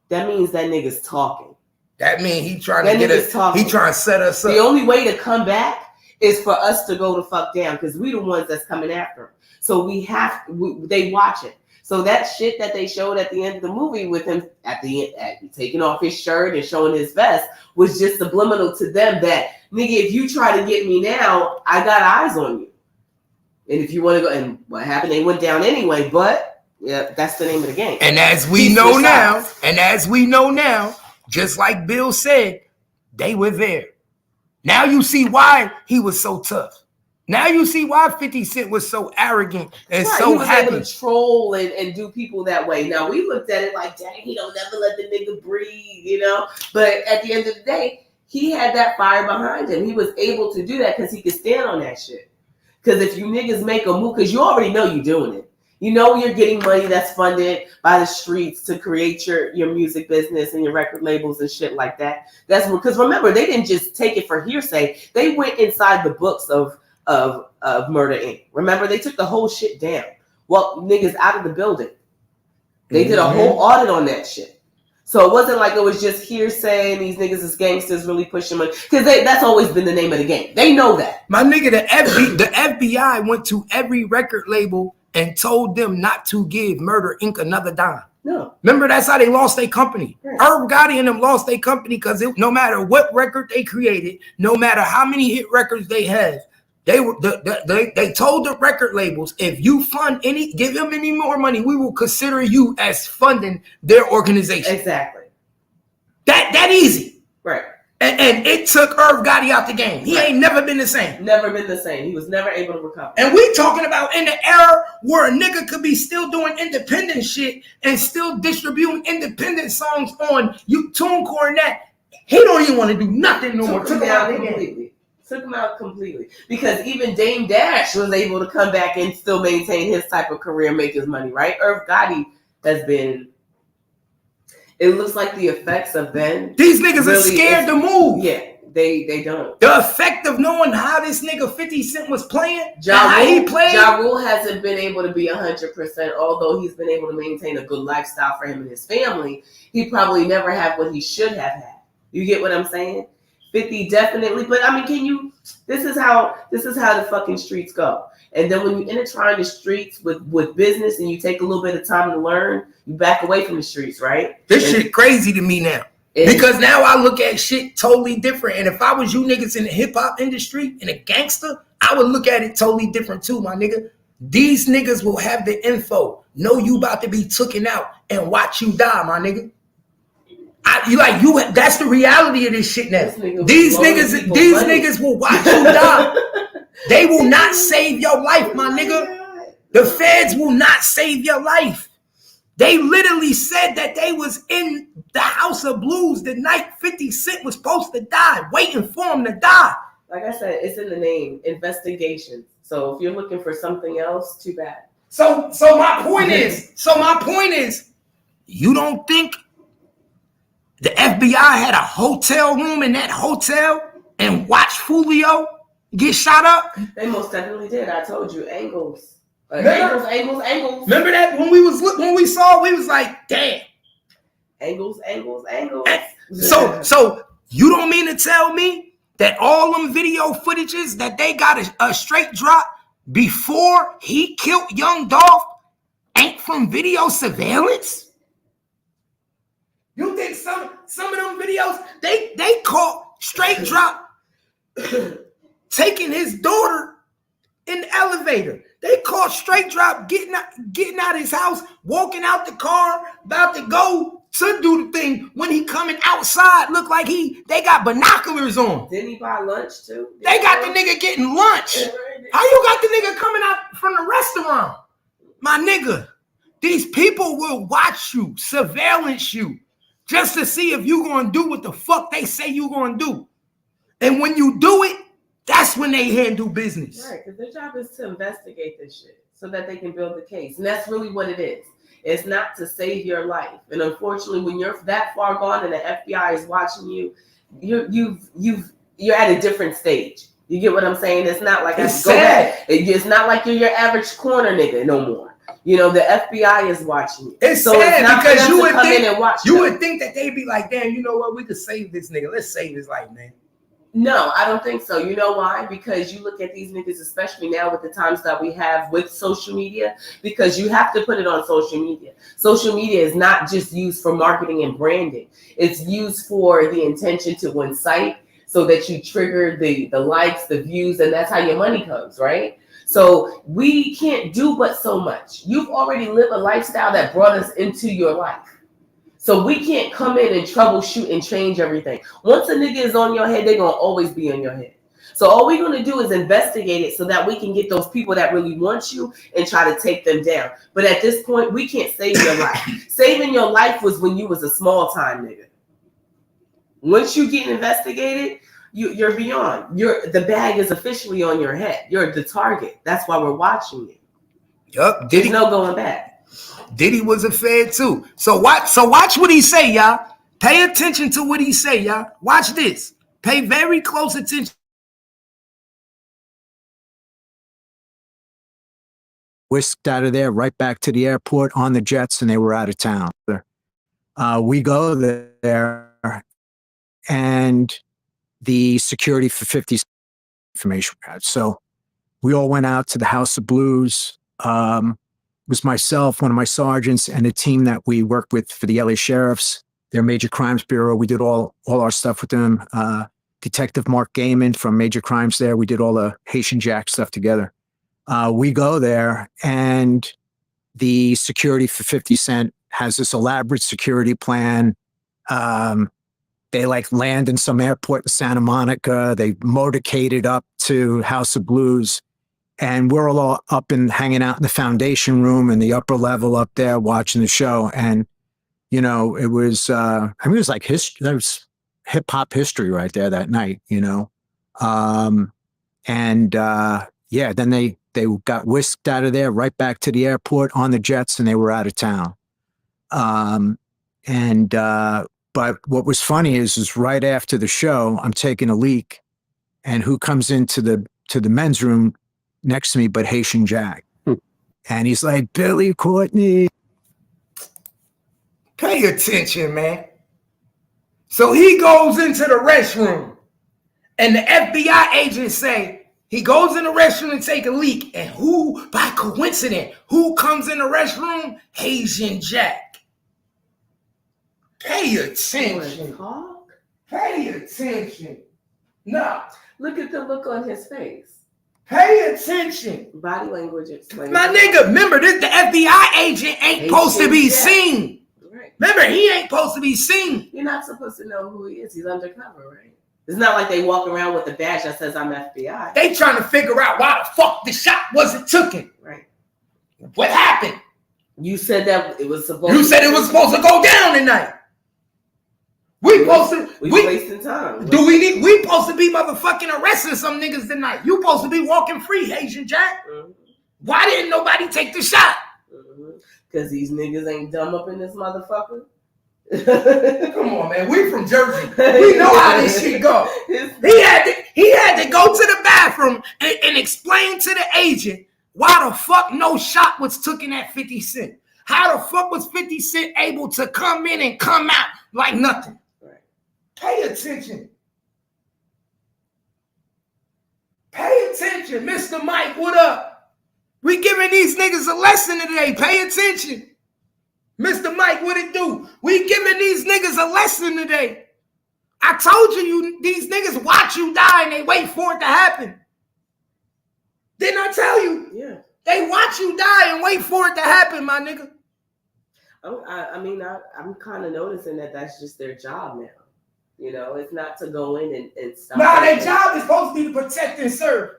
That means that nigga's talking. That means he trying to get us. He trying to set us up. The only way to come back is for us to go the fuck down because we the ones that's coming after him. So they watch it. So that shit that they showed at the end of the movie with him at taking off his shirt and showing his vest was just subliminal to them that, nigga, if you try to get me now, I got eyes on you. And if you want to go, and what happened, they went down anyway, but yeah, that's the name of the game. And as we know now, just like Bill said, they were there. Now you see why he was so tough. Now you see why 50 Cent was so arrogant and so he was happy. Able to troll and do people that way. Now we looked at it like, dang, he don't never let the nigga breathe, But at the end of the day, he had that fire behind him. He was able to do that because he could stand on that shit. Because if you niggas make a move, because you already know you're doing it. You know you're getting money that's funded by the streets to create your music business and your record labels and shit like that. That's because remember, they didn't just take it for hearsay. They went inside the books of Murder Inc. Remember, they took the whole shit down. Well, niggas out of the building. They did a whole audit on that shit. So it wasn't like it was just hearsay and these niggas is gangsters really pushing money. Because that's always been the name of the game. They know that. My nigga, the FBI went to every record label and told them not to give Murder Inc. another dime. No. Remember, that's how they lost their company. Right. Irv Gotti and them lost their company because no matter what record they created, no matter how many hit records they had, they told the record labels, if you give them any more money, we will consider you as funding their organization. Exactly. That easy. Right. And it took Irv Gotti out the game. He ain't never been the same. Never been the same. He was never able to recover. And we talking about in the era where a nigga could be still doing independent shit and still distributing independent songs on TuneCore and that. He don't even want to do nothing no more. Took him out completely. Took him out completely. Because even Dame Dash was able to come back and still maintain his type of career and make his money, right? Irv Gotti has been... It looks like the effects of Ben. These niggas are scared to move. Yeah, they don't. The effect of knowing how this nigga 50 Cent was playing, how he played. Ja Rule hasn't been able to be 100%, although he's been able to maintain a good lifestyle for him and his family. He probably never had what he should have had. You get what I'm saying? 50 definitely, but I mean, this is how the fucking streets go. And then when you intertwine the streets with business and you take a little bit of time to learn, you back away from the streets, right? This shit crazy to me now. Because now I look at shit totally different. And if I was you niggas in the hip hop industry and a gangster, I would look at it totally different too, my nigga. These niggas will have the info, know you about to be taken out and watch you die, my nigga. That's the reality of this shit now. These niggas will watch you die. They will not save your life, my nigga. The feds will not save your life. They literally said that they was in the House of Blues the night 50 Cent was supposed to die, waiting for him to die. Like I said, it's in the name, investigations. So if you're looking for something else, too bad. So my point is, you don't think the FBI had a hotel room in that hotel and watched Fulio get shot up? They most definitely did. I told you, angles. Remember? Angles. Remember that when we saw, we was like, damn. Angles. So you don't mean to tell me that all them video footages that they got a straight drop before he killed young Dolph ain't from video surveillance? You think some of them videos they caught straight drop taking his daughter in the elevator? They caught straight drop getting out his house, walking out the car, about to go to do the thing. When he coming outside, look like they got binoculars on. Didn't he buy lunch too? They got the nigga getting lunch. How you got the nigga coming out from the restaurant? My nigga, these people will watch you, surveillance you, just to see if you gonna do what the fuck they say you gonna do. And when you do it, that's when they handle business. Right, because their job is to investigate this shit so that they can build the case. And that's really what it is. It's not to save your life. And unfortunately, when you're that far gone and the FBI is watching you, you're at a different stage. You get what I'm saying? It's not like it's not like you're your average corner nigga no more. You know, the FBI is watching you. It's so sad it's not because you would think that they'd be like, damn, you know what? We could save this nigga. Let's save his life, man. No, I don't think so. You know why? Because you look at these niggas, especially now with the times that we have with social media, because you have to put it on social media. Social media is not just used for marketing and branding. It's used for the intention to incite so that you trigger the likes, the views, and that's how your money comes, right? So we can't do but so much. You've already lived a lifestyle that brought us into your life. So we can't come in and troubleshoot and change everything. Once a nigga is on your head, they're going to always be on your head. So all we're going to do is investigate it so that we can get those people that really want you and try to take them down. But at this point, we can't save your life. Saving your life was when you was a small time nigga. Once you get investigated, you're beyond. The bag is officially on your head. You're the target. That's why we're watching you. Yup. There's no going back. Diddy was a Fed too. So watch what he say, y'all. Pay attention to what he say, y'all. Watch this. Pay very close attention. Whisked out of there, right back to the airport on the jets, and they were out of town. We go there, and the security for 50 information. So we all went out to the House of Blues. It was myself, one of my sergeants, and a team that we worked with for the LA Sheriffs, their Major Crimes Bureau. We did all our stuff with them. Detective Mark Gaiman from Major Crimes there. We did all the Haitian Jack stuff together. We go there, and the security for 50 Cent has this elaborate security plan. They land in some airport in Santa Monica. They motorcaded up to House of Blues. And we're all up and hanging out in the foundation room and the upper level up there watching the show. And, you know, it was, it was like history. That was hip hop history right there that night, you know? Then they got whisked out of there, right back to the airport on the jets, and they were out of town. But what was funny is right after the show, I'm taking a leak, and who comes into the men's room next to me but Haitian Jack. And he's like, Billy Courtney. Pay attention, man. So he goes into the restroom, and the FBI agents say he goes in the restroom and take a leak. And who, by coincidence, who comes in the restroom? Haitian Jack. Pay attention. Pay attention. Nah. Look at the look on his face. Pay attention. Body language explains. My nigga, remember this, the FBI agent ain't supposed to be seen. Right. Remember, he ain't supposed to be seen. You're not supposed to know who he is. He's undercover, right? It's not like they walk around with a badge that says I'm FBI. They trying to figure out why the fuck the shot wasn't taken. Right. What happened? You said that it was supposed You said it was supposed to go down tonight. We supposed We wasting time. Do we need? We supposed to be motherfucking arresting some niggas tonight. You supposed to be walking free, Haitian Jack. Mm-hmm. Why didn't nobody take the shot? Because these niggas ain't dumb up in this motherfucker. Come on, man. We from Jersey. We know how this shit go. He had to go to the bathroom and explain to the agent why the fuck no shot was taken at 50 Cent. How the fuck was 50 Cent able to come in and come out like nothing? Right. Pay attention. Pay attention. Mr. Mike, what up? We giving these niggas a lesson today. Pay attention. Mr. Mike, what it do? We giving these niggas a lesson today. I told you these niggas watch you die and they wait for it to happen. Didn't I tell you? Yeah. They watch you die and wait for it to happen, my nigga. I'm kind of noticing that that's just their job now. You know, it's not to go in and stop. Nah, their job is supposed to be to protect and serve.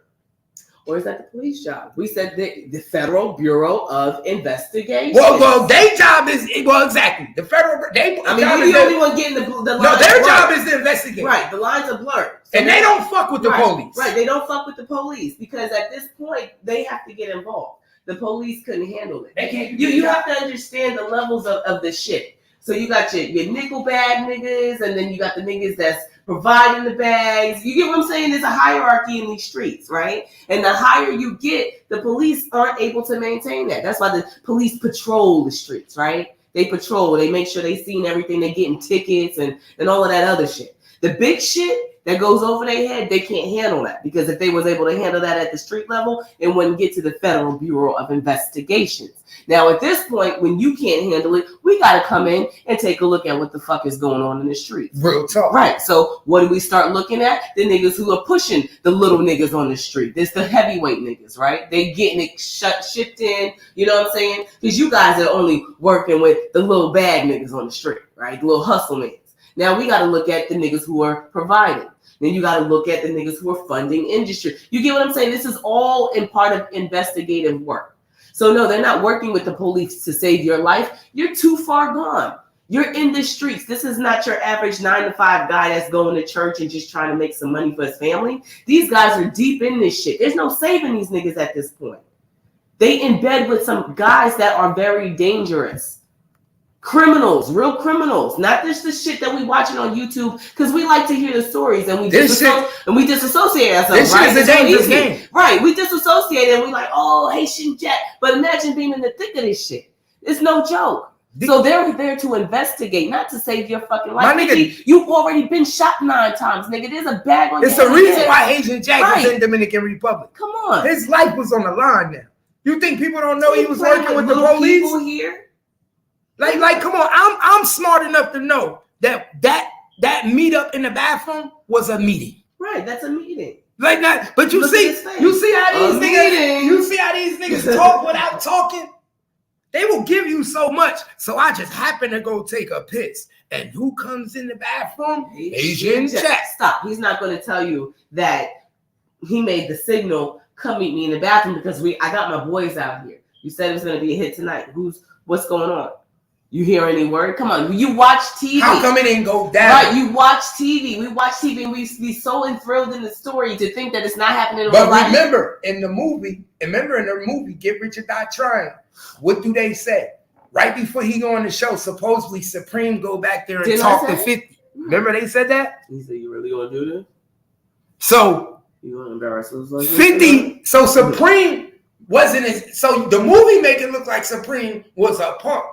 Or is that the police job? We said the Federal Bureau of Investigation. Well, their job is exactly the federal. You're the only one getting the line. No, their job is to investigate. Right, the lines are blurred, so and they don't fuck with the police. Right, they don't fuck with the police because at this point they have to get involved. The police couldn't handle it. They can't. You have to understand the levels of the shit. So you got your nickel bag niggas, and then you got the niggas that's providing the bags. You get what I'm saying? There's a hierarchy in these streets, right? And the higher you get, the police aren't able to maintain that. That's why the police patrol the streets, right? They patrol. They make sure they seen everything. They getting tickets and all of that other shit. The big shit that goes over their head, they can't handle that because if they was able to handle that at the street level, it wouldn't get to the Federal Bureau of Investigations. Now, at this point, when you can't handle it, we got to come in and take a look at what the fuck is going on in the streets. Real talk. Right. So what do we start looking at? The niggas who are pushing the little niggas on the street. This the heavyweight niggas, right? They getting it shipped in, you know what I'm saying? Because you guys are only working with the little bad niggas on the street, right? The little hustle niggas. Now we got to look at the niggas who are providing. Then you got to look at the niggas who are funding industry. You get what I'm saying? This is all in part of investigative work. So no, they're not working with the police to save your life. You're too far gone. You're in the streets. This is not your average 9-to-5 guy that's going to church and just trying to make some money for his family. These guys are deep in this shit. There's no saving these niggas at this point. They in bed with some guys that are very dangerous. Criminals, real criminals, not just the shit that we watching on YouTube because we like to hear the stories and we disassociate ourselves. This shit is a dangerous game. Right, we disassociate and we like, oh, Haitian Jack. But imagine being in the thick of this shit. It's no joke. So they're there to investigate, not to save your fucking life. My nigga, you've already been shot 9 times, nigga. There's a bag on your head. It's the reason why Haitian Jack is in Dominican Republic. Come on. His life was on the line now. You think people don't know he was working with the police? People here? Like, come on. I'm smart enough to know that meetup in the bathroom was a meeting. Right, that's a meeting. Like that, but you see how these niggas talk without talking. They will give you so much. So I just happen to go take a piss, and who comes in the bathroom? Haitian Jack. Stop. He's not going to tell you that he made the signal. Come meet me in the bathroom because I got my boys out here. You said it was going to be a hit tonight. What's going on? You hear any word? Come on, you watch TV. How come it didn't go down? Right, you watch TV. We watch TV and we be so enthralled in the story to think that it's not happening in real life. But remember in the movie, Get Rich or Die Trying, what do they say? Right before he go on the show, supposedly Supreme go back there and talk to 50. Remember they said that? He said, you really gonna do this? So you gonna embarrass us like 50, so Supreme wasn't so the movie make it look like Supreme was a punk.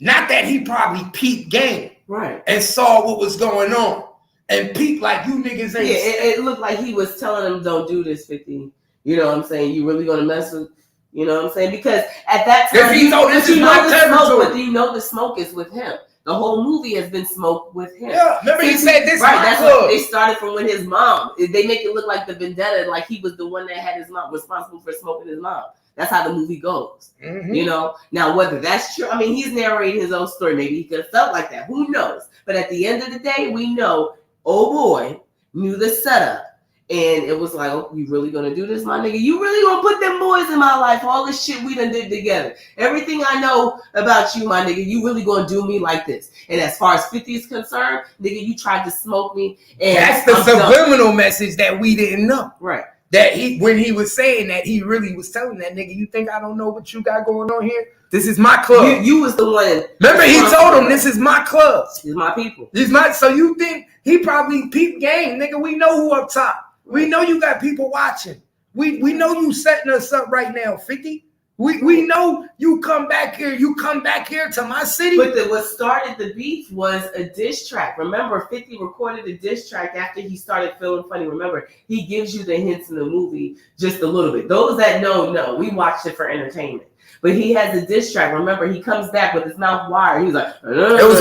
Not that he probably peeped game, right, and saw what was going on, and peeped like you niggas ain't. Yeah, it looked like he was telling them, "Don't do this, 50." You know what I'm saying? You really gonna mess with? You know what I'm saying? Because at that time, you know the smoke is with him. The whole movie has been smoked with him. Yeah, remember he said this. Right, that's what they started from when his mom. They make it look like the vendetta, like he was the one that had his mom responsible for smoking his mom. That's how the movie goes. Mm-hmm. You know, now whether that's true, I mean, he's narrating his own story. Maybe he could have felt like that. Who knows? But at the end of the day, we know, oh boy, knew the setup And it was like, oh, you really gonna do this, my nigga? You really gonna put them boys in my life? All this shit we done did together. Everything I know about you, my nigga, you really gonna do me like this? And as far as 50 is concerned, nigga, you tried to smoke me. And that's the subliminal message that we didn't know. Right. That when he was saying that, he really was telling that nigga, you think I don't know what you got going on here? This is my club. You was the one. Remember, he told him, this is my club. This is my people. So you think he probably peep game, nigga? We know who up top. We know you got people watching. We know you setting us up right now, 50. We know you come back here. You come back here to my city. But what started the beef was a diss track. Remember, 50 recorded a diss track after he started feeling funny. Remember, he gives you the hints in the movie just a little bit. Those that know, we watched it for entertainment. But he has a diss track. Remember, he comes back with his mouth wired. He was like, it was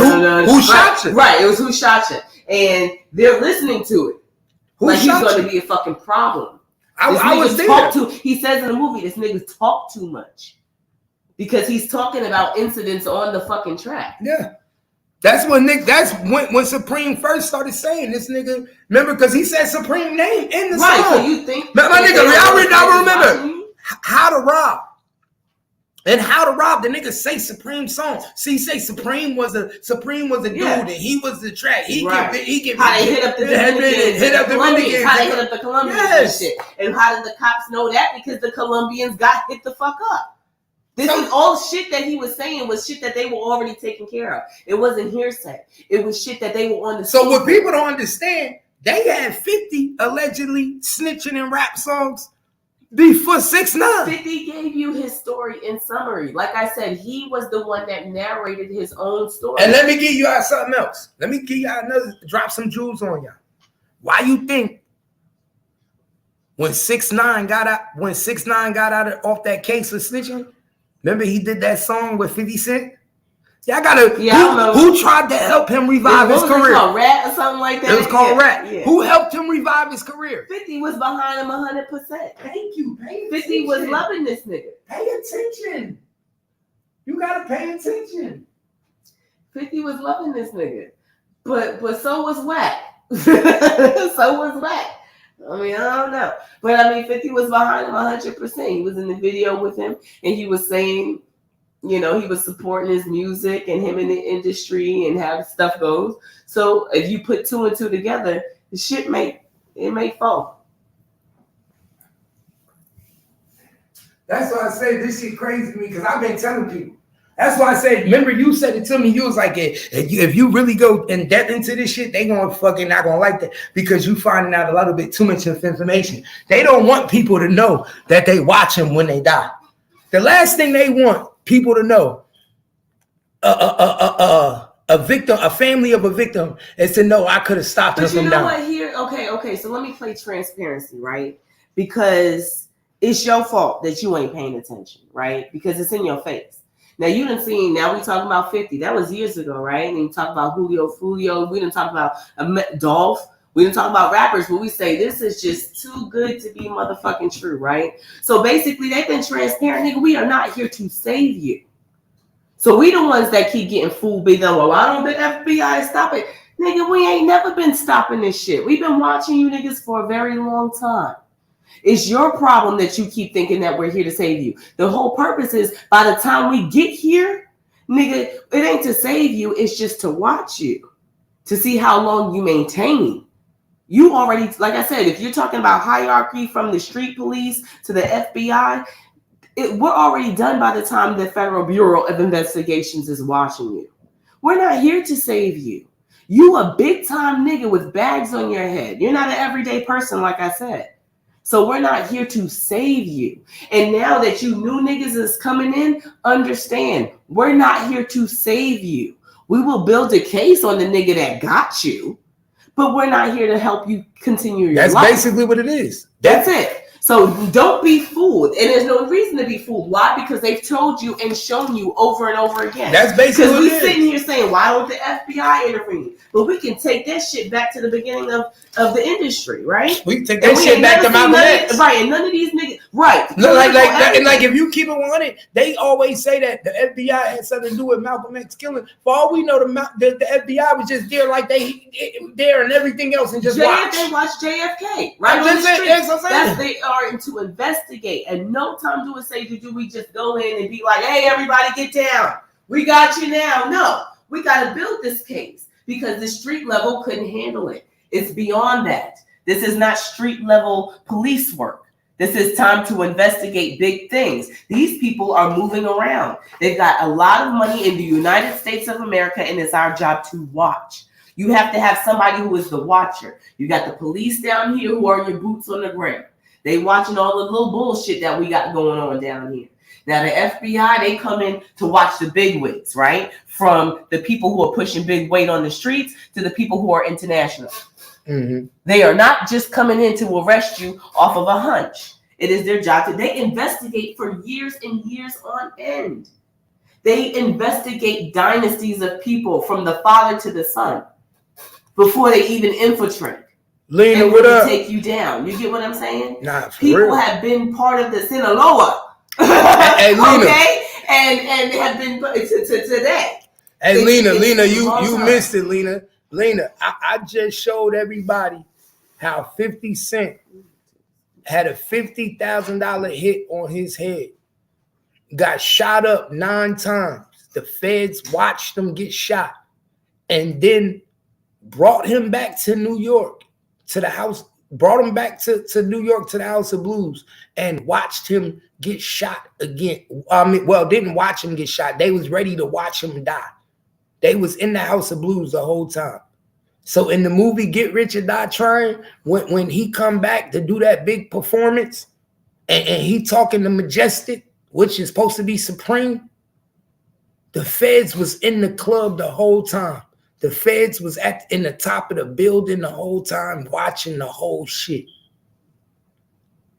who shot you? Right, it was who shot you. And they're listening to it. Like he's going to be a fucking problem. I was there. He says in the movie, this nigga talk too much. Because he's talking about incidents on the fucking track. Yeah. That's when Supreme first started saying this nigga. Remember, because he said Supreme name in the song. Right, so you think... My nigga, I remember How to Rob. And How to Rob, the nigga say Supreme song. See, say Supreme was a dude, and he was the track. He how they hit up the Colombians, how they hit up the Colombians and shit. And how did the cops know that? Because the Colombians got hit the fuck up. This is all shit that he was saying was shit that they were already taking care of. It wasn't hearsay. It was shit that they were on the So what people don't understand, they had 50 allegedly snitching in rap songs before 6ix9ine. 50 gave you his story in summary. Like I said, he was the one that narrated his own story. And let me give you out something else. Let me give you another, drop some jewels on y'all. Why you think when 6ix9ine got out off that case of snitching, remember he did that song with 50 Cent? Y'all gotta, who tried to help him revive his career? It called Rat or something like that? It was called Rat. Yeah. Who helped him revive his career? 50 was behind him 100%. Thank you. 50 was loving this nigga. Pay attention. You gotta pay attention. 50 was loving this nigga. But so was Wack. So was Wack. I mean, I don't know. But I mean, 50 was behind him 100%. He was in the video with him and he was saying, you know, he was supporting his music and him in the industry and how stuff goes. So if you put 2 and 2 together, the shit may fall. That's why I say this shit crazy to me, because I've been telling people. That's why I said, remember you said it to me, you was like, if you really go in depth into this shit, they gonna fucking not gonna like that, because you finding out a little bit too much information. They don't want people to know that they watch them when they die. The last thing they want people to know, a victim, a family of a victim, is to know I could have stopped him from dying. But you know what? Here, okay. So let me play transparency, right? Because it's your fault that you ain't paying attention, right? Because it's in your face. Now you done seen. Now we talking about 50. That was years ago, right? And you talk about Julio. We didn't talk about Dolph. We didn't talk about rappers, but we say this is just too good to be motherfucking true, right? So basically, they've been transparent, nigga. We are not here to save you. So we the ones that keep getting fooled. Big on, well, why don't the FBI stop it? Nigga, we ain't never been stopping this shit. We've been watching you niggas for a very long time. It's your problem that you keep thinking that we're here to save you. The whole purpose is by the time we get here, nigga, it ain't to save you. It's just to watch you, to see how long you maintain. You already, like I said, if you're talking about hierarchy from the street police to the FBI, we're already done by the time the Federal Bureau of Investigations is watching you. We're not here to save you. You a big time nigga with bags on your head. You're not an everyday person, like I said. So we're not here to save you. And now that you new niggas is coming in, understand, we're not here to save you. We will build a case on the nigga that got you, but we're not here to help you continue your life. That's basically what it is. That's it. So don't be fooled. And there's no reason to be fooled. Why? Because they've told you and shown you over and over again. That's basically because what we it sitting is. here saying, why don't the FBI intervene? But we can take that shit back to the beginning of the industry, right? We can take that shit back to Malcolm X. Right, and none of these niggas, right. Look, like if you keep it 100, they always say that the FBI had something to do with Malcolm X killing. For all we know, the FBI was just there like there and everything else and just watch. They watch JFK, right on the street. That's they are to investigate. And no time do it say, do we just go in and be like, hey, everybody get down. We got you now. No, we got to build this case because the street level couldn't handle it. It's beyond that. This is not street level police work. This is time to investigate big things. These people are moving around. They've got a lot of money in the United States of America, and it's our job to watch. You have to have somebody who is the watcher. You got the police down here who are your boots on the ground. They watching all the little bullshit that we got going on down here. Now the FBI, they come in to watch the big wigs, right? From the people who are pushing big weight on the streets to the people who are international. Mm-hmm. They are not just coming in to arrest you off of a hunch. It is their job they investigate for years and years on end. They investigate dynasties of people from the father to the son before they even infiltrate. Lena, what up? Take you down. You get what I'm saying? Nah, for people real. have been part of the Sinaloa. Hey, Lena. Okay? And have been to that. Hey, Lena, you missed it, Lena. Lena, I just showed everybody how 50 Cent had a $50,000 hit on his head. Got shot up 9 times. The feds watched him get shot and then brought him back to New York to the house, brought him back to New York to the House of Blues and watched him get shot again. Didn't watch him get shot. They was ready to watch him die. They was in the House of Blues the whole time. So in the movie Get Rich or Die Trying, when he come back to do that big performance and he talking to Majestic, which is supposed to be Supreme, the feds was in the club the whole time. The feds was in the top of the building the whole time watching the whole shit.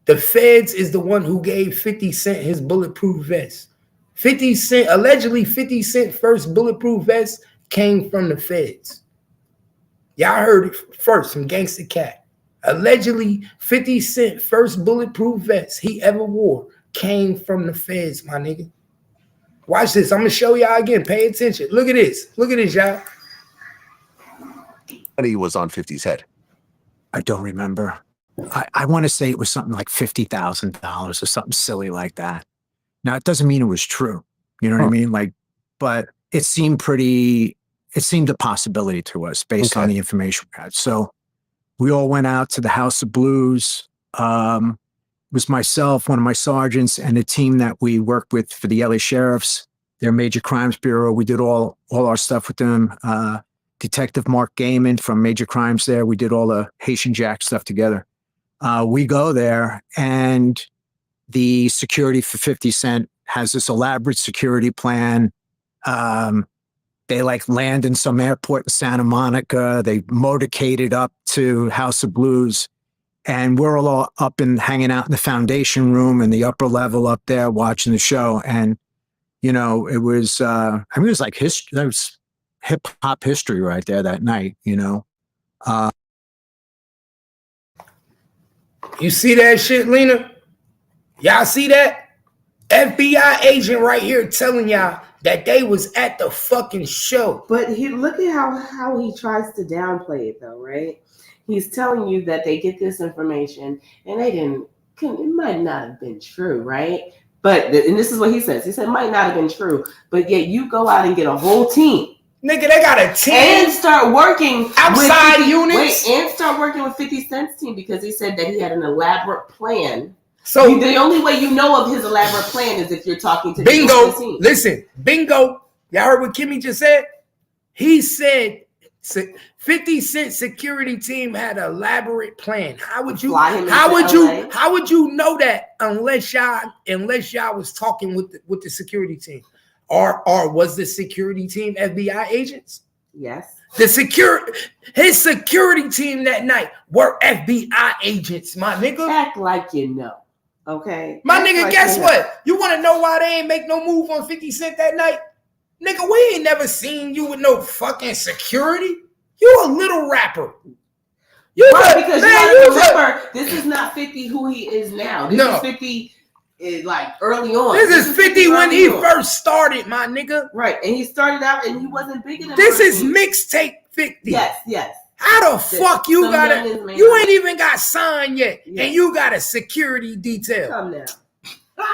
The feds is the one who gave 50 Cent his bulletproof vest. 50 Cent, allegedly 50 Cent first bulletproof vest came from the feds. Y'all heard it first from Gangsta Cat. Allegedly 50 Cent first bulletproof vest he ever wore came from the feds, my nigga. Watch this. I'm going to show y'all again. Pay attention. Look at this. Look at this, y'all. Money was on 50's head. I don't remember. I want to say it was something like $50,000 or something silly like that. Now, it doesn't mean it was true. You know what I mean? Like, but it seemed a possibility to us based on the information we had. So we all went out to the House of Blues. It was myself, one of my sergeants, and a team that we worked with for the LA Sheriffs, their Major Crimes Bureau. We did all our stuff with them. Detective Mark Gaiman from Major Crimes there. We did all the Haitian Jack stuff together. We go there, and the security for 50 Cent has this elaborate security plan. They like land in some airport in Santa Monica. They motorcaded up to House of Blues, and we're all up and hanging out in the foundation room and the upper level up there watching the show. And, you know, it was, it was like history. That was hip hop history right there that night, you know. You see that shit, Lena? Y'all see that? FBI agent right here telling y'all that they was at the fucking show. But look at how he tries to downplay it though, right? He's telling you that they get this information and it might not have been true, right? But, and this is what he says. He said it might not have been true, but yet you go out and get a whole team. Nigga, they got a team. And start working outside with units. And start working with 50 Cent's team because he said that he had an elaborate plan. So the only way you know of his elaborate plan is if you're talking to Bingo. the team. Listen, Bingo. Y'all heard what Kimmy just said? He said 50 Cent security team had an elaborate plan. How would you know that unless y'all was talking with the security team? Or was the security team FBI agents? Yes. His security team that night were FBI agents, my nigga. Act like you know. Okay. My Act nigga, like guess you know. what? You want to know why they ain't make no move on 50 Cent that night? Nigga, we ain't never seen you with no fucking security. You a little rapper. Because you gotta remember, this is not 50 who he is now. This is 50 like early on. This is 50 when he first started, my nigga. Right, and he started out and he wasn't bigger than this is mixtape 50. Yes. How the fuck you got it? You ain't even got signed yet, and you got a security detail.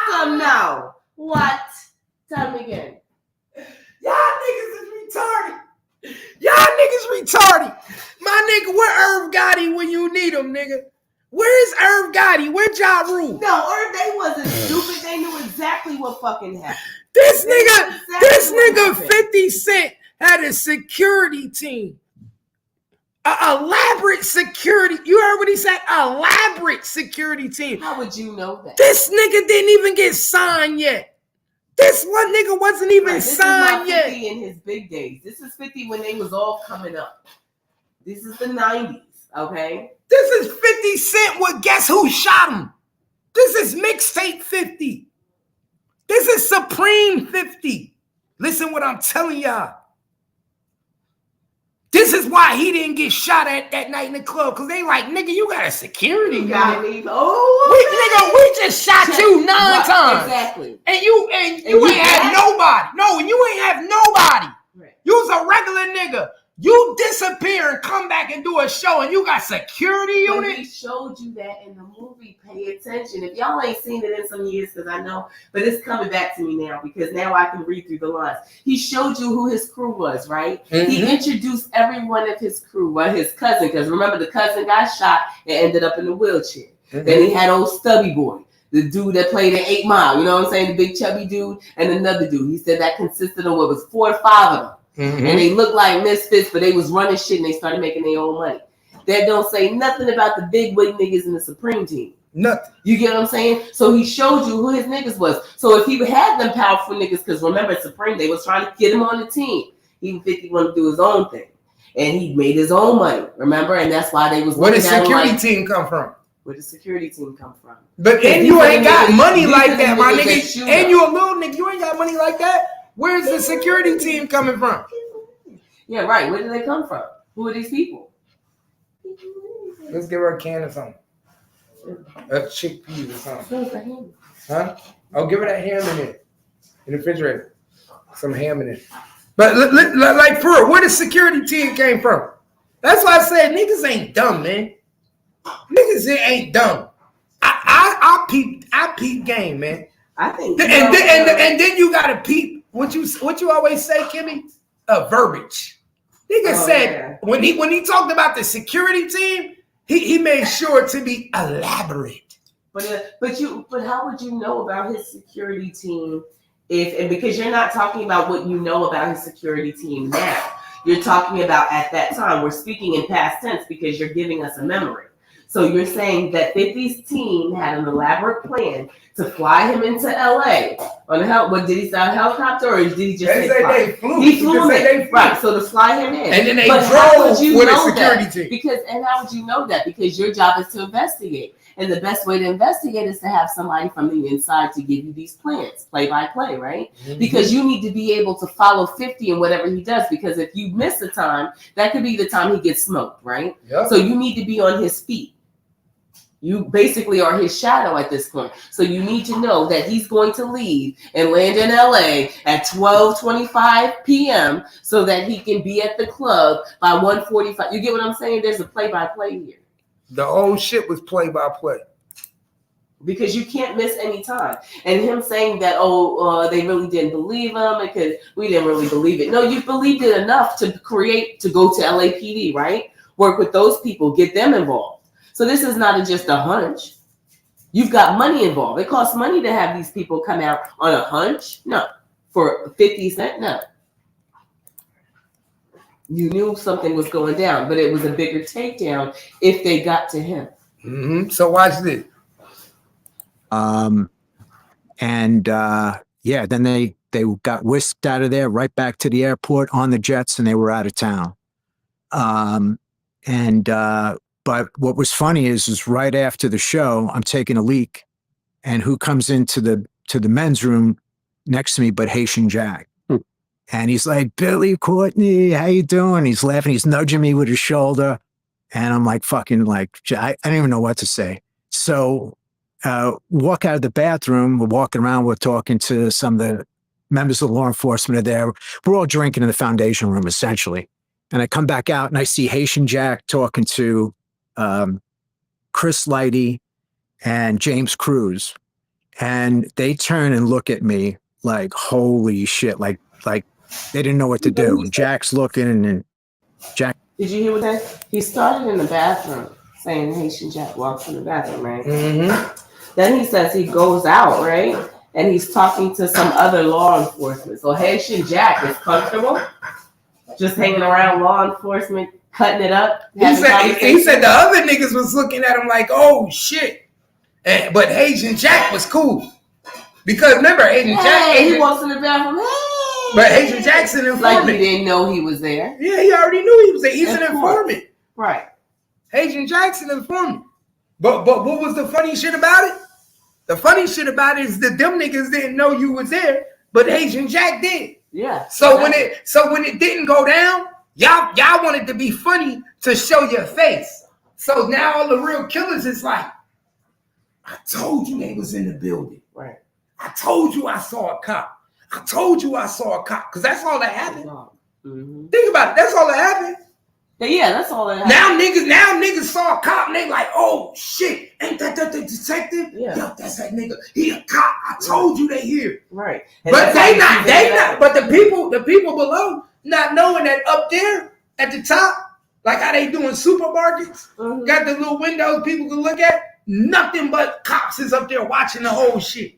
Come now. What? Tell me again. Y'all niggas is retarded. My nigga, where Irv Gotti when you need him, nigga? Where's Irv Gotti? Where Ja Rule? No, they wasn't stupid. They knew exactly what fucking happened. This nigga 50 Cent had a security team. Elaborate security. You heard what he said? Elaborate security team. How would you know that? This nigga didn't even get signed yet. This one nigga wasn't even signed yet. This is not 50 in his big days. This is 50 when they was all coming up. This is the 90s, okay? This is 50 Cent with guess who shot him? This is mixtape 50. This is Supreme 50. Listen what I'm telling y'all. This is why he didn't get shot at that night in the club. Because they like, nigga, you got a security unit. We just shot you 9 times. Exactly. And you ain't have nobody. No, you ain't have nobody. Right. You was a regular nigga. You disappear and come back and do a show and you got security unit? He showed you that in the movie. Pay attention. If y'all ain't seen it in some years, because I know, but it's coming back to me now because now I can read through the lines. He showed you who his crew was, right? Mm-hmm. He introduced every one of his crew, his cousin, because remember the cousin got shot and ended up in a wheelchair. Mm-hmm. Then he had old Stubby Boy, the dude that played in 8 Mile, you know what I'm saying? The big chubby dude, and another dude. He said that consisted of 4 or 5 of them. Mm-hmm. And they looked like misfits, but they was running shit and they started making their own money. That don't say nothing about the big wig niggas in the Supreme team. Nothing. You get what I'm saying? So he showed you who his niggas was. So if he had them powerful niggas, because remember Supreme, they was trying to get him on the team. Even 50 wanted to do his own thing. And he made his own money, remember? And that's why they was where did security team come from? Where did security team come from? But and you ain't got money like that, my nigga. And you a little nigga, you ain't got money like that. Where's the security team coming from? Yeah, right. Where do they come from? Who are these people? Let's give her a can of something. A chickpea or something. Huh? I'll give her that ham in it. In the refrigerator. Some ham in it. But like for real, where the security team came from? That's why I said niggas ain't dumb, man. Niggas ain't dumb. I peep game, man. I think and then you gotta peep what you always say, Kimmy? Verbiage. Nigga said when he talked about the security team, he made sure to be elaborate. But how would you know about his security team because you're not talking about what you know about his security team now. You're talking about at that time. We're speaking in past tense because you're giving us a memory. So you're saying that 50's team had an elaborate plan to fly him into LA on did he say a helicopter or did he just say they flew? He flew him in. Right, so to fly him in. And then they drove with a security team. And how would you know that? Because your job is to investigate. And the best way to investigate is to have somebody from the inside to give you these plans, play by play, right? Mm-hmm. Because you need to be able to follow 50 and whatever he does. Because if you miss a time, that could be the time he gets smoked, right? Yep. So you need to be on his feet. You basically are his shadow at this point. So you need to know that he's going to leave and land in LA at 12:25 p.m. so that he can be at the club by 1:45. You get what I'm saying? There's a play-by-play here. The whole shit was play-by-play. Because you can't miss any time. And him saying that, they really didn't believe him because we didn't really believe it. No, you believed it enough to go to LAPD, right? Work with those people, get them involved. So this is not just a hunch. You've got money involved. It costs money to have these people come out on a hunch. No. For 50 cents? No. You knew something was going down, but it was a bigger takedown if they got to him. Mm-hmm. So watch this. Then They got whisked out of there, right back to the airport on the jets, and they were out of town. But what was funny is right after the show, I'm taking a leak, and who comes into the men's room next to me but Haitian Jack. And he's like, Billy Courtney, how you doing? He's laughing. He's nudging me with his shoulder. And I'm like, fucking like, I don't even know what to say. So walk out of the bathroom. We're walking around. We're talking to some of the members of law enforcement are there. We're all drinking in the foundation room, essentially. And I come back out and I see Haitian Jack talking to Chris Lighty and James Cruz. And they turn and look at me like, holy shit, like they didn't know what to do. Jack's looking and Jack. Did you hear what that? He started in the bathroom saying Haitian Jack walks in the bathroom, right? Mm-hmm. Then he says he goes out, right? And he's talking to some other law enforcement. So Haitian Jack is comfortable just hanging around law enforcement, cutting it up. He said the other niggas was looking at him like, oh shit. But Haitian Jack was cool. Because remember, Haitian Jack. He walks in the bathroom, hey. But Haitian Jackson informant. Like he didn't know he was there. Yeah, he already knew he was there. He's an informant. Right. Haitian Jackson informant. But what was the funny shit about it? The funny shit about it is that them niggas didn't know you was there, but Haitian Jack did. Yeah. So when it didn't go down, y'all wanted to be funny to show your face. So now all the real killers is like, I told you they was in the building. Right. I told you I saw a cop. I told you I saw a cop. Because that's all that happened. Mm-hmm. Think about it. That's all that happened. Yeah, that's all that happened. Now niggas saw a cop and they like, oh shit, ain't that the detective? Yeah. Yo, that's that nigga. He a cop. I told you they here. Right. And but they not. But the people below not knowing that up there at the top, like how they doing supermarkets, got the little windows people can look at. Nothing but cops is up there watching the whole shit.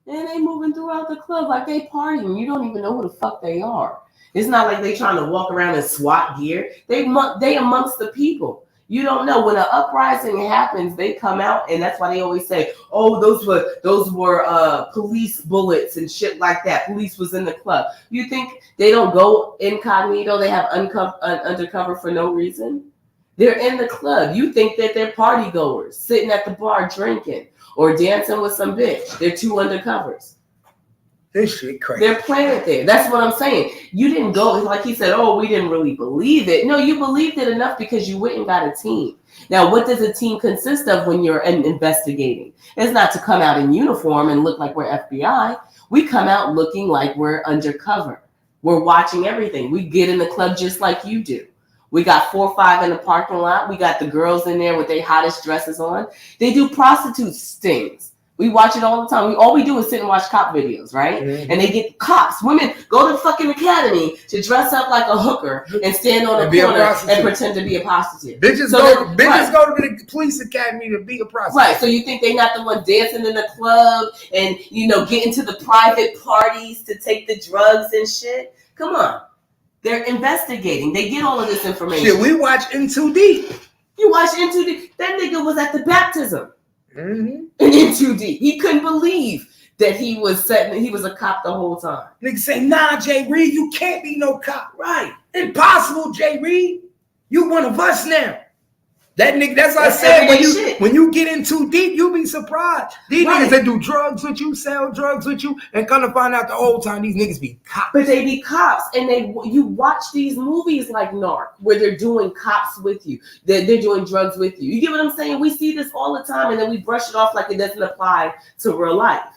And they moving throughout the club like they partying. You don't even know who the fuck they are. It's not like they trying to walk around in SWAT gear. They amongst the people. You don't know when an uprising happens. They come out, and that's why they always say, "Oh, those were police bullets and shit like that." Police was in the club. You think they don't go incognito? They have undercover for no reason. They're in the club. You think that they're party goers sitting at the bar drinking or dancing with some bitch. They're two undercovers. This shit crazy. They're planted there. That's what I'm saying. You didn't go, like he said, oh, we didn't really believe it. No, you believed it enough because you went and got a team. Now, what does a team consist of when you're investigating? It's not to come out in uniform and look like we're FBI. We come out looking like we're undercover. We're watching everything. We get in the club just like you do. We got 4 or 5 in the parking lot. We got the girls in there with their hottest dresses on. They do prostitute stings. We watch it all the time. All we do is sit and watch cop videos, right? Mm-hmm. And they get cops. Women go to the fucking academy to dress up like a hooker and stand on a corner and pretend to be a prostitute. Bitches go to the police academy to be a prostitute. Right. So you think they're not the one dancing in the club and, get into the private parties to take the drugs and shit? Come on. They're investigating. They get all of this information. Shit, we watch In Too Deep. You watch In Too Deep. That nigga was at the baptism. Mm-hmm. And In Too Deep. He couldn't believe that he was a cop the whole time. Nigga say, nah, Jay Reed, you can't be no cop. Right. Impossible, Jay Reed. You one of us now. That nigga, that's what I said. When you get in too deep, you'll be surprised. These niggas that do drugs with you, sell drugs with you, and come to find out the whole time these niggas be cops. But they be cops, and you watch these movies like Narc, where they're doing cops with you. They're doing drugs with you. You get what I'm saying? We see this all the time, and then we brush it off like it doesn't apply to real life.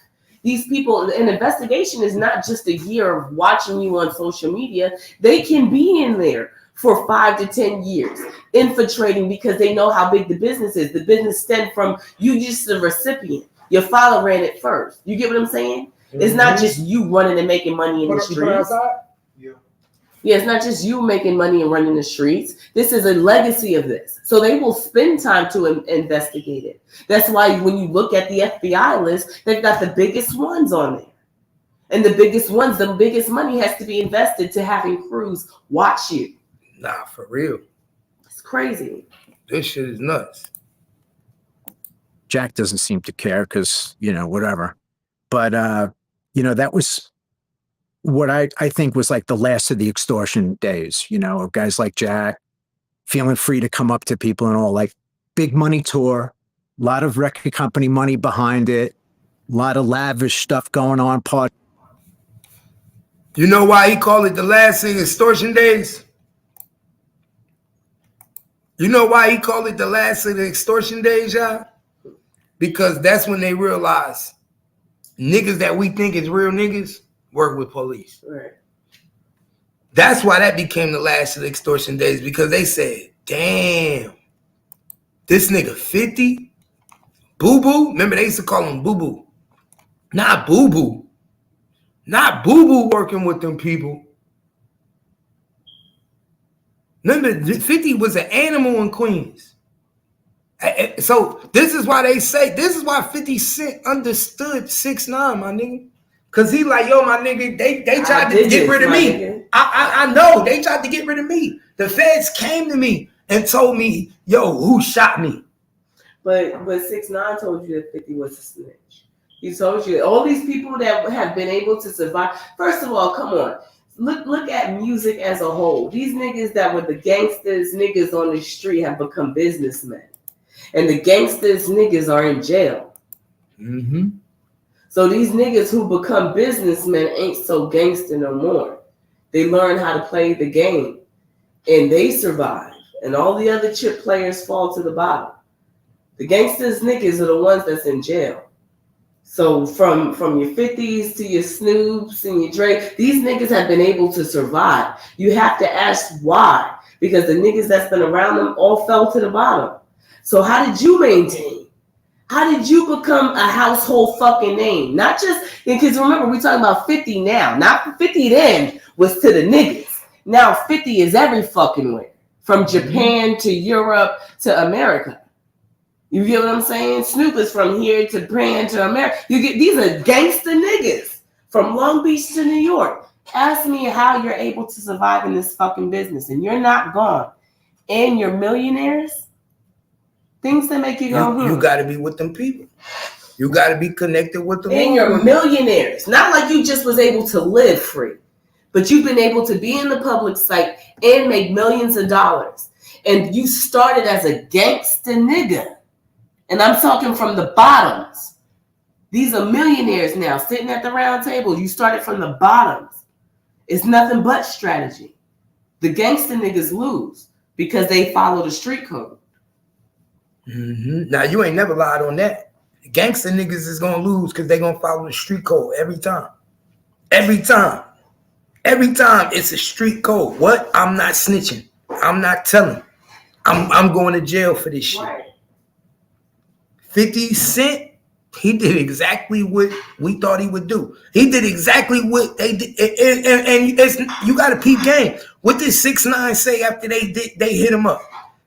These people, an investigation is not just a year of watching you on social media. They can be in there for 5 to 10 years, infiltrating because they know how big the business is. The business stemmed from you just the recipient. Your father ran it first. You get what I'm saying? Mm-hmm. It's not just you running and making money in the streets. Yeah, it's not just you making money and running the streets. This is a legacy of this. So they will spend time to investigate it. That's why when you look at the FBI list, they've got the biggest ones on there. And the biggest ones, the biggest money has to be invested to having crews watch you. Nah, for real. It's crazy. This shit is nuts. Jack doesn't seem to care because, whatever. But, that was what I think was like the last of the extortion days, of guys like Jack feeling free to come up to people and all, like big money tour, a lot of record company money behind it, a lot of lavish stuff going on. You know why he called it the last of the extortion days? You know why he called it the last of the extortion days, y'all? Because that's when they realize niggas that we think is real niggas work with police. Right. That's why that became the last of the extortion days, because they said, damn, this nigga 50? Boo-boo? Remember, they used to call him boo-boo. Not boo-boo. Not boo-boo working with them people. Remember, 50 was an animal in Queens. So this is why they say, this is why 50 Cent understood 6ix9ine, my nigga. Because he like, yo, my nigga, they tried to get rid of me. I know, they tried to get rid of me. The feds came to me and told me, yo, who shot me? But 6ix9ine told you that 50 was a snitch. He told you all these people that have been able to survive. First of all, come on. Look at music as a whole. These niggas that were the gangsters, niggas on the street have become businessmen. And the gangsters niggas are in jail. Mm-hmm. So these niggas who become businessmen ain't so gangster no more. They learn how to play the game. And they survive. And all the other chip players fall to the bottom. The gangsters niggas are the ones that's in jail. So from your 50s to your Snoops and your Drake, these niggas have been able to survive. You have to ask why. Because the niggas that's been around them all fell to the bottom. So how did you maintain? How did you become a household fucking name? Not just, because remember, we're talking about 50 now. Not 50 then was to the niggas. Now 50 is every fucking where. From Japan to Europe to America. You get what I'm saying? Snoop is from here to Japan to America. These are gangster niggas from Long Beach to New York. Ask me how you're able to survive in this fucking business and you're not gone. And you're millionaires. Things that make you go, You got to be with them people. You got to be connected with them. And you're millionaires. Not like you just was able to live free. But you've been able to be in the public sight and make millions of dollars. And you started as a gangster nigga. And I'm talking from the bottoms. These are millionaires now sitting at the round table. You started from the bottoms. It's nothing but strategy. The gangster niggas lose because they follow the street code. Mm-hmm. Now, you ain't never lied on that. Gangster niggas is going to lose because they going to follow the street code every time. Every time. Every time it's a street code. What? I'm not snitching. I'm not telling. I'm going to jail for this shit. Right. 50 Cent, he did exactly what we thought he would do. He did exactly what they did. And you got to peep game. What did 6ix9ine say after they hit him up?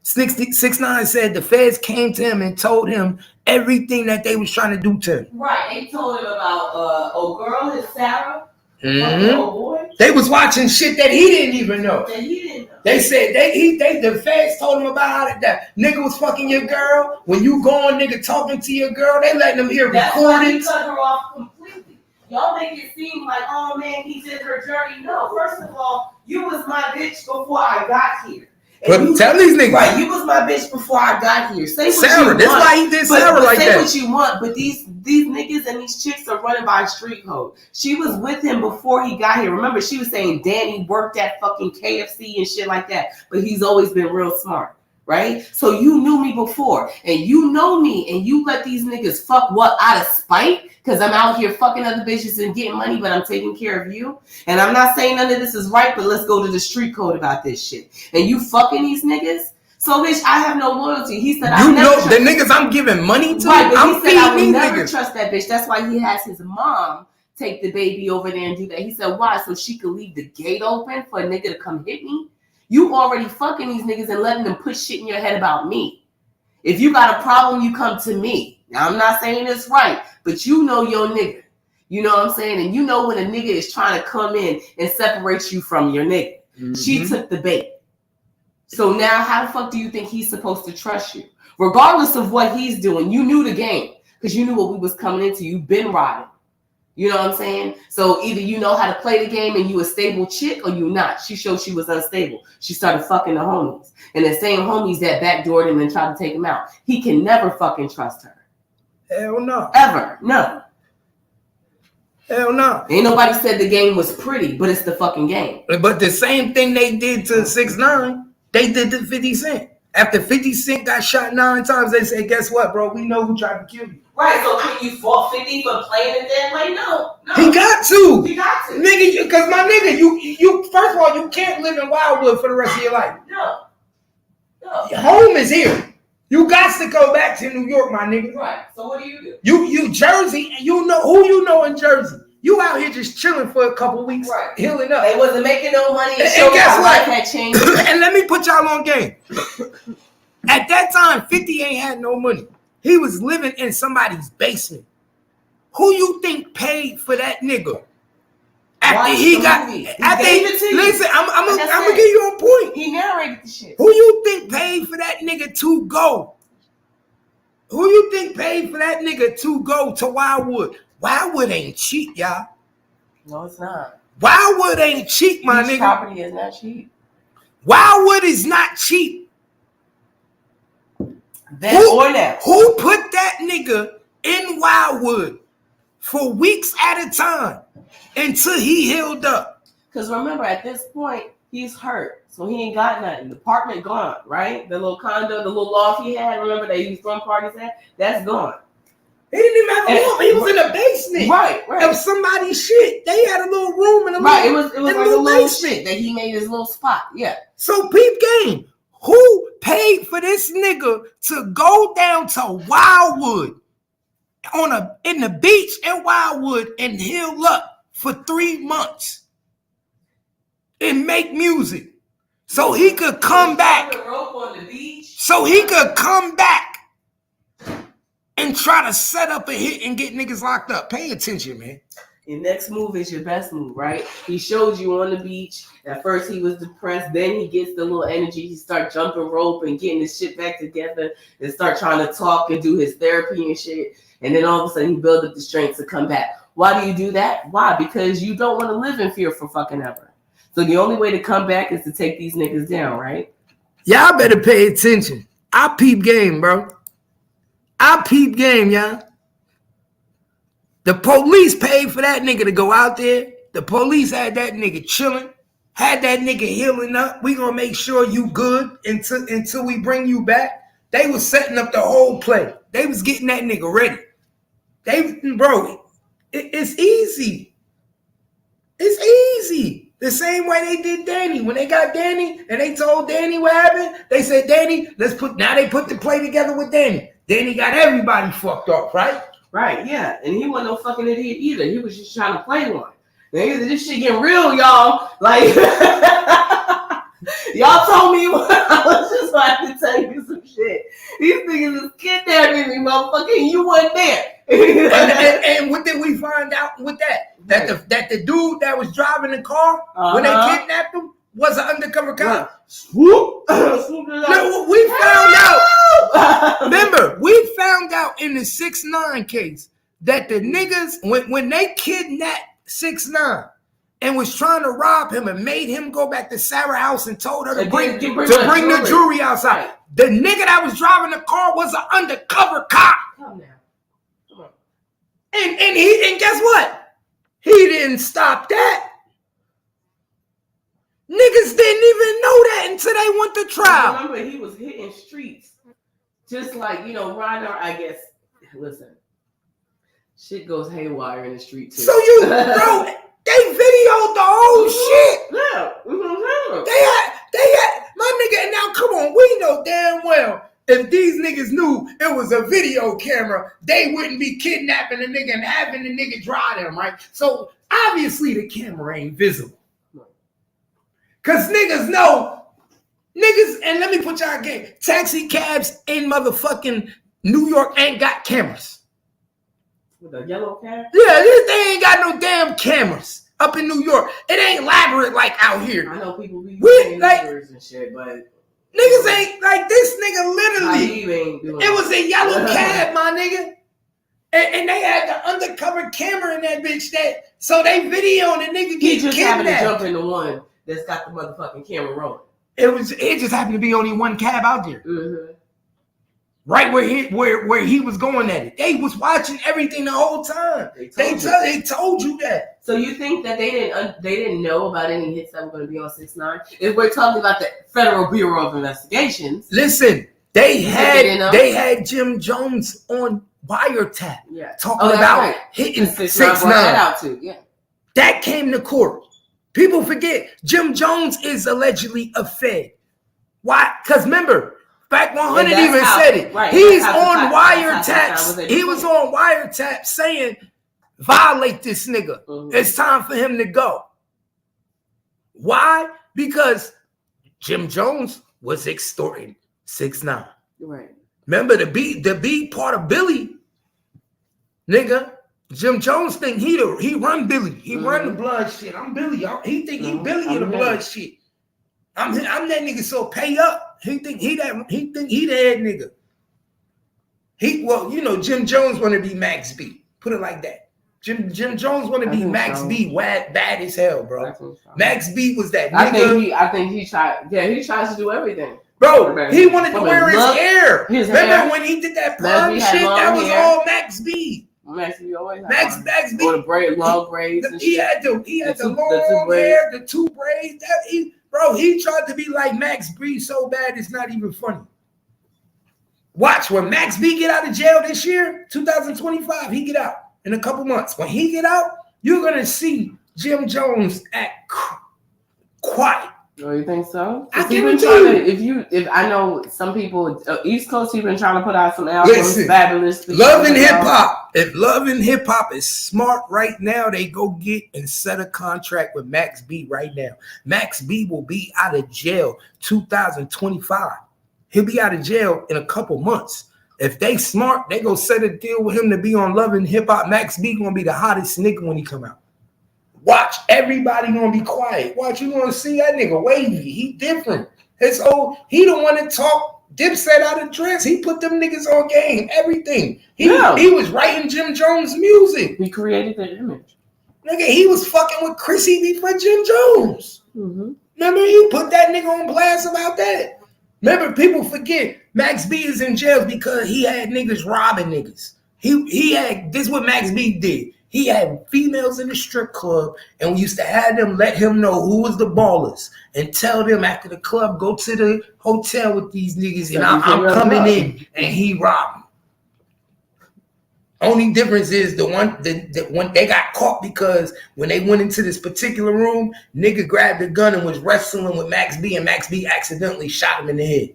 6ix9ine said the feds came to him and told him everything that they was trying to do to him. Right. They told him about old girl, his Sarah. Mm-hmm. Old boy. They was watching shit that he didn't even know. That he didn't know. They said the feds told him about how that nigga was fucking your girl. When you going, nigga talking to your girl, they letting them hear That's recordings. Why he cut her off completely. Y'all make it seem like, oh man, he's in her journey. No, first of all, you was my bitch before I got here. But tell these niggas. Right, you was my bitch before I got here. Say what Sarah, you want. that's why he did Sarah like say that. Say what you want, but these niggas and these chicks are running by street code. She was with him before he got here. Remember, she was saying Danny worked at fucking KFC and shit like that. But he's always been real smart, right? So you knew me before, and you know me, and you let these niggas fuck what out of spite? Because I'm out here fucking other bitches and getting money, but I'm taking care of you. And I'm not saying none of this is right, but let's go to the street code about this shit. And you fucking these niggas? So, bitch, I have no loyalty. He said, you know the niggas I'm giving money to? Right, but I'm he said, I would never niggas. trust that bitch. That's why he has his mom take the baby over there and do that. He said, why? So she could leave the gate open for a nigga to come hit me? You already fucking these niggas and letting them put shit in your head about me. If you got a problem, you come to me. Now, I'm not saying it's right, but you know your nigga. You know what I'm saying? And you know when a nigga is trying to come in and separate you from your nigga. Mm-hmm. She took the bait. So now how the fuck do you think he's supposed to trust you? Regardless of what he's doing, you knew the game because you knew what we was coming into. You've been riding. You know what I'm saying? So either you know how to play the game and you a stable chick or you not. She showed she was unstable. She started fucking the homies. And the same homies that backdoored him and tried to take him out. He can never fucking trust her. Hell no. Ever. No. Hell no. Ain't nobody said the game was pretty, but it's the fucking game. But the same thing they did to 6ix9ine, they did to 50 Cent. After 50 Cent got shot 9 times, they said, guess what, bro? We know who tried to kill you. Right, so can you fault 50 for playing it that way? No. He got to. He got to. Nigga, because my nigga, you first of all, you can't live in Wildwood for the rest of your life. No. Your home is here. You got to go back to New York, my nigga. Right, so what do? You Jersey, you know who you know in Jersey. You out here just chilling for a couple weeks, right, healing up. They wasn't making no money. And guess what? Life had changed. And let me put y'all on game. At that time, 50 ain't had no money. He was living in somebody's basement. Who you think paid for that nigga? After he got, listen, I'm gonna get you on point. He narrated the shit. Who you think paid for that nigga to go? Who you think paid for that nigga to go to Wildwood? Wildwood ain't cheap, y'all. No, it's not. Wildwood ain't cheap, my nigga. Property is not cheap. Wildwood is not cheap. Who put that nigga in Wildwood for weeks at a time until he healed up? Because remember, at this point, he's hurt. So he ain't got nothing. The apartment gone, right? The little condo, the little loft he had, remember that he was throwing parties at? That's gone. He didn't even have a room. He was in the basement. Right. Of somebody's shit. They had a little room in a it was like a little basement shit that he made his little spot. Yeah. So peep game. Who paid for this nigga to go down to Wildwood in the beach in Wildwood and heal up for 3 months and make music so he could come back? So he could come back and try to set up a hit and get niggas locked up. Pay attention, man. Your next move is your best move, right? He showed you on the beach. At first he was depressed. Then he gets the little energy. He start jumping rope and getting his shit back together and start trying to talk and do his therapy and shit. And then all of a sudden he builds up the strength to come back. Why do you do that? Why? Because you don't want to live in fear for fucking ever. So the only way to come back is to take these niggas down, right? Y'all better pay attention. I peep game, bro. I peep game, y'all. The police paid for that nigga to go out there. The police had that nigga chilling, had that nigga healing up. We gonna make sure you good until we bring you back. They was setting up the whole play. They was getting that nigga ready. It's easy. It's easy. The same way they did Danny. When they got Danny and they told Danny what happened, they said, Danny, now they put the play together with Danny. Danny got everybody fucked up, right? Right, yeah. And he wasn't no fucking idiot either. He was just trying to play one. This shit getting real, y'all. Like, y'all told me I was just about to tell you some shit. These niggas is kidnapping me, motherfucker, and you wasn't there. and what did we find out with that? That the dude that was driving the car when they kidnapped him was an undercover cop. Swoop. No, we found out. Remember, we found out in the 6ix9ine case that the niggas, when they kidnapped 6ix9ine and was trying to rob him and made him go back to Sarah's house and told her to bring the jewelry outside. The nigga that was driving the car was an undercover cop. Come on. And guess what? He didn't stop that. Niggas didn't even know that until they went to trial. Remember, he was hitting streets. Just like, Rhino, I guess. Listen, shit goes haywire in the street too. So bro, they videoed the whole shit. Yeah. They had, my nigga, and now come on, we know damn well if these niggas knew it was a video camera, they wouldn't be kidnapping a nigga and having the nigga drive them, right? So obviously the camera ain't visible. Cause niggas know, and let me put y'all game. Taxi cabs in motherfucking New York ain't got cameras. With a yellow cab? Yeah, they ain't got no damn cameras up in New York. It ain't elaborate like out here. I know people be doing numbers and shit, but niggas ain't like this nigga literally. It was a yellow cab, my nigga. And they had the undercover camera in that bitch so they video and the nigga He get just happened to jump kidnapped. in the one that's got the motherfucking camera rolling. It just happened to be only one cab out there. Mm-hmm. Right where he was going at it. They was watching everything the whole time. They told you that. So you think that they didn't know about any hits that were going to be on 6ix9ine? If we're talking about the Federal Bureau of Investigations, listen, they had Jim Jones on wiretap talking about hitting 6ix9ine out too. Yeah, that came to court. People forget Jim Jones is allegedly a Fed. Why? Because remember. Fact 100 even said it. Right, he's on wiretaps. He was on wiretap saying, violate this nigga. Mm-hmm. It's time for him to go. Why? Because Jim Jones was extorting 6ix9ine. Right. Remember the B part of Billy, nigga. Jim Jones think he run Billy. He run the blood shit. I'm Billy. He think he Billy in the blood shit. I'm that nigga, so pay up. He think he the head nigga. Jim Jones want to be Max B. Put it like that. Jim Jones want to be Max B. Bad as hell, bro. Max B was that nigga. I think he tried. Yeah, he tries to do everything. Bro, he wanted to wear his hair. Remember when he did that prom shit? That was all Max B. Max B always had Max B. Or the long braids. He had the long hair, the two braids. Bro, he tried to be like Max B so bad it's not even funny. Watch, when Max B get out of jail this year, 2025, he get out in a couple months. When he get out, you're going to see Jim Jones act quiet. Oh, you think so? I guarantee you. If I know some people, East Coast, he's been trying to put out some albums, fabulous. Love and Hip Hop. If Love and Hip Hop is smart right now, they go get and set a contract with Max B right now. Max B will be out of jail 2025. He'll be out of jail in a couple months. If they smart, they go set a deal with him to be on Love and Hip Hop. Max B gonna be the hottest nigga when he come out. Watch, everybody gonna be quiet. Watch, you gonna see that nigga wavy. He different. He the one that talk Dipset out of dress. He put them niggas on game. Everything. He was writing Jim Jones music. He created the image. Nigga, he was fucking with Chrissy before Jim Jones. Mm-hmm. Remember, he put that nigga on blast about that. Remember, people forget Max B is in jail because he had niggas robbing niggas. He had, this is what Max B did. He had females in the strip club, and we used to have them let him know who was the ballers and tell them after the club, go to the hotel with these niggas, and I'm coming in, and he robbed them. Only difference is the one they got caught because when they went into this particular room, nigga grabbed a gun and was wrestling with Max B, and Max B accidentally shot him in the head.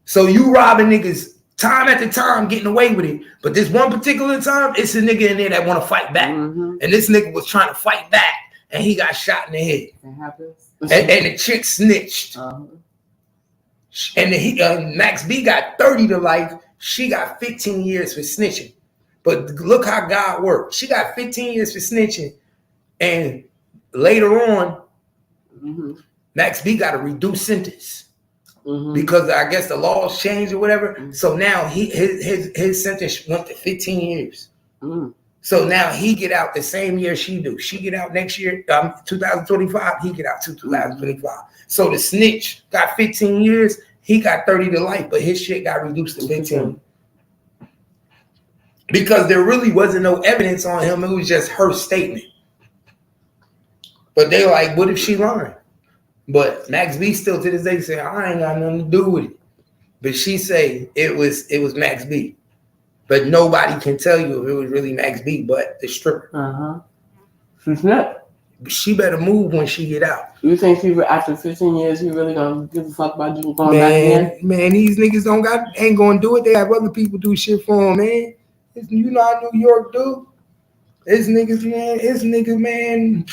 So you robbing niggas time after time, getting away with it. But this one particular time, it's a nigga in there that want to fight back. Mm-hmm. And this nigga was trying to fight back, and he got shot in the head. That happens. And the chick snitched. Uh-huh. And Max B got 30 to life. She got 15 years for snitching. But look how God worked. She got 15 years for snitching. And later on, Max B got a reduced sentence. Because I guess the laws changed or whatever. So now his sentence went to 15 years. So now he get out the same year she do. She get out next year, 2025. He get out to 2025. So the snitch got 15 years. He got 30 to life, but his shit got reduced to 15. Because there really wasn't no evidence on him. It was just her statement. But they like, what if she lying? But Max B still to this day say, I ain't got nothing to do with it. But she say it was Max B. But nobody can tell you if it was really Max B but the stripper. She's not. She better move when she get out. You think after 15 years he really gonna give a fuck about you going back in? Man, these niggas ain't gonna do it. They have other people do shit for them, man. You know how New York do? It's niggas, man.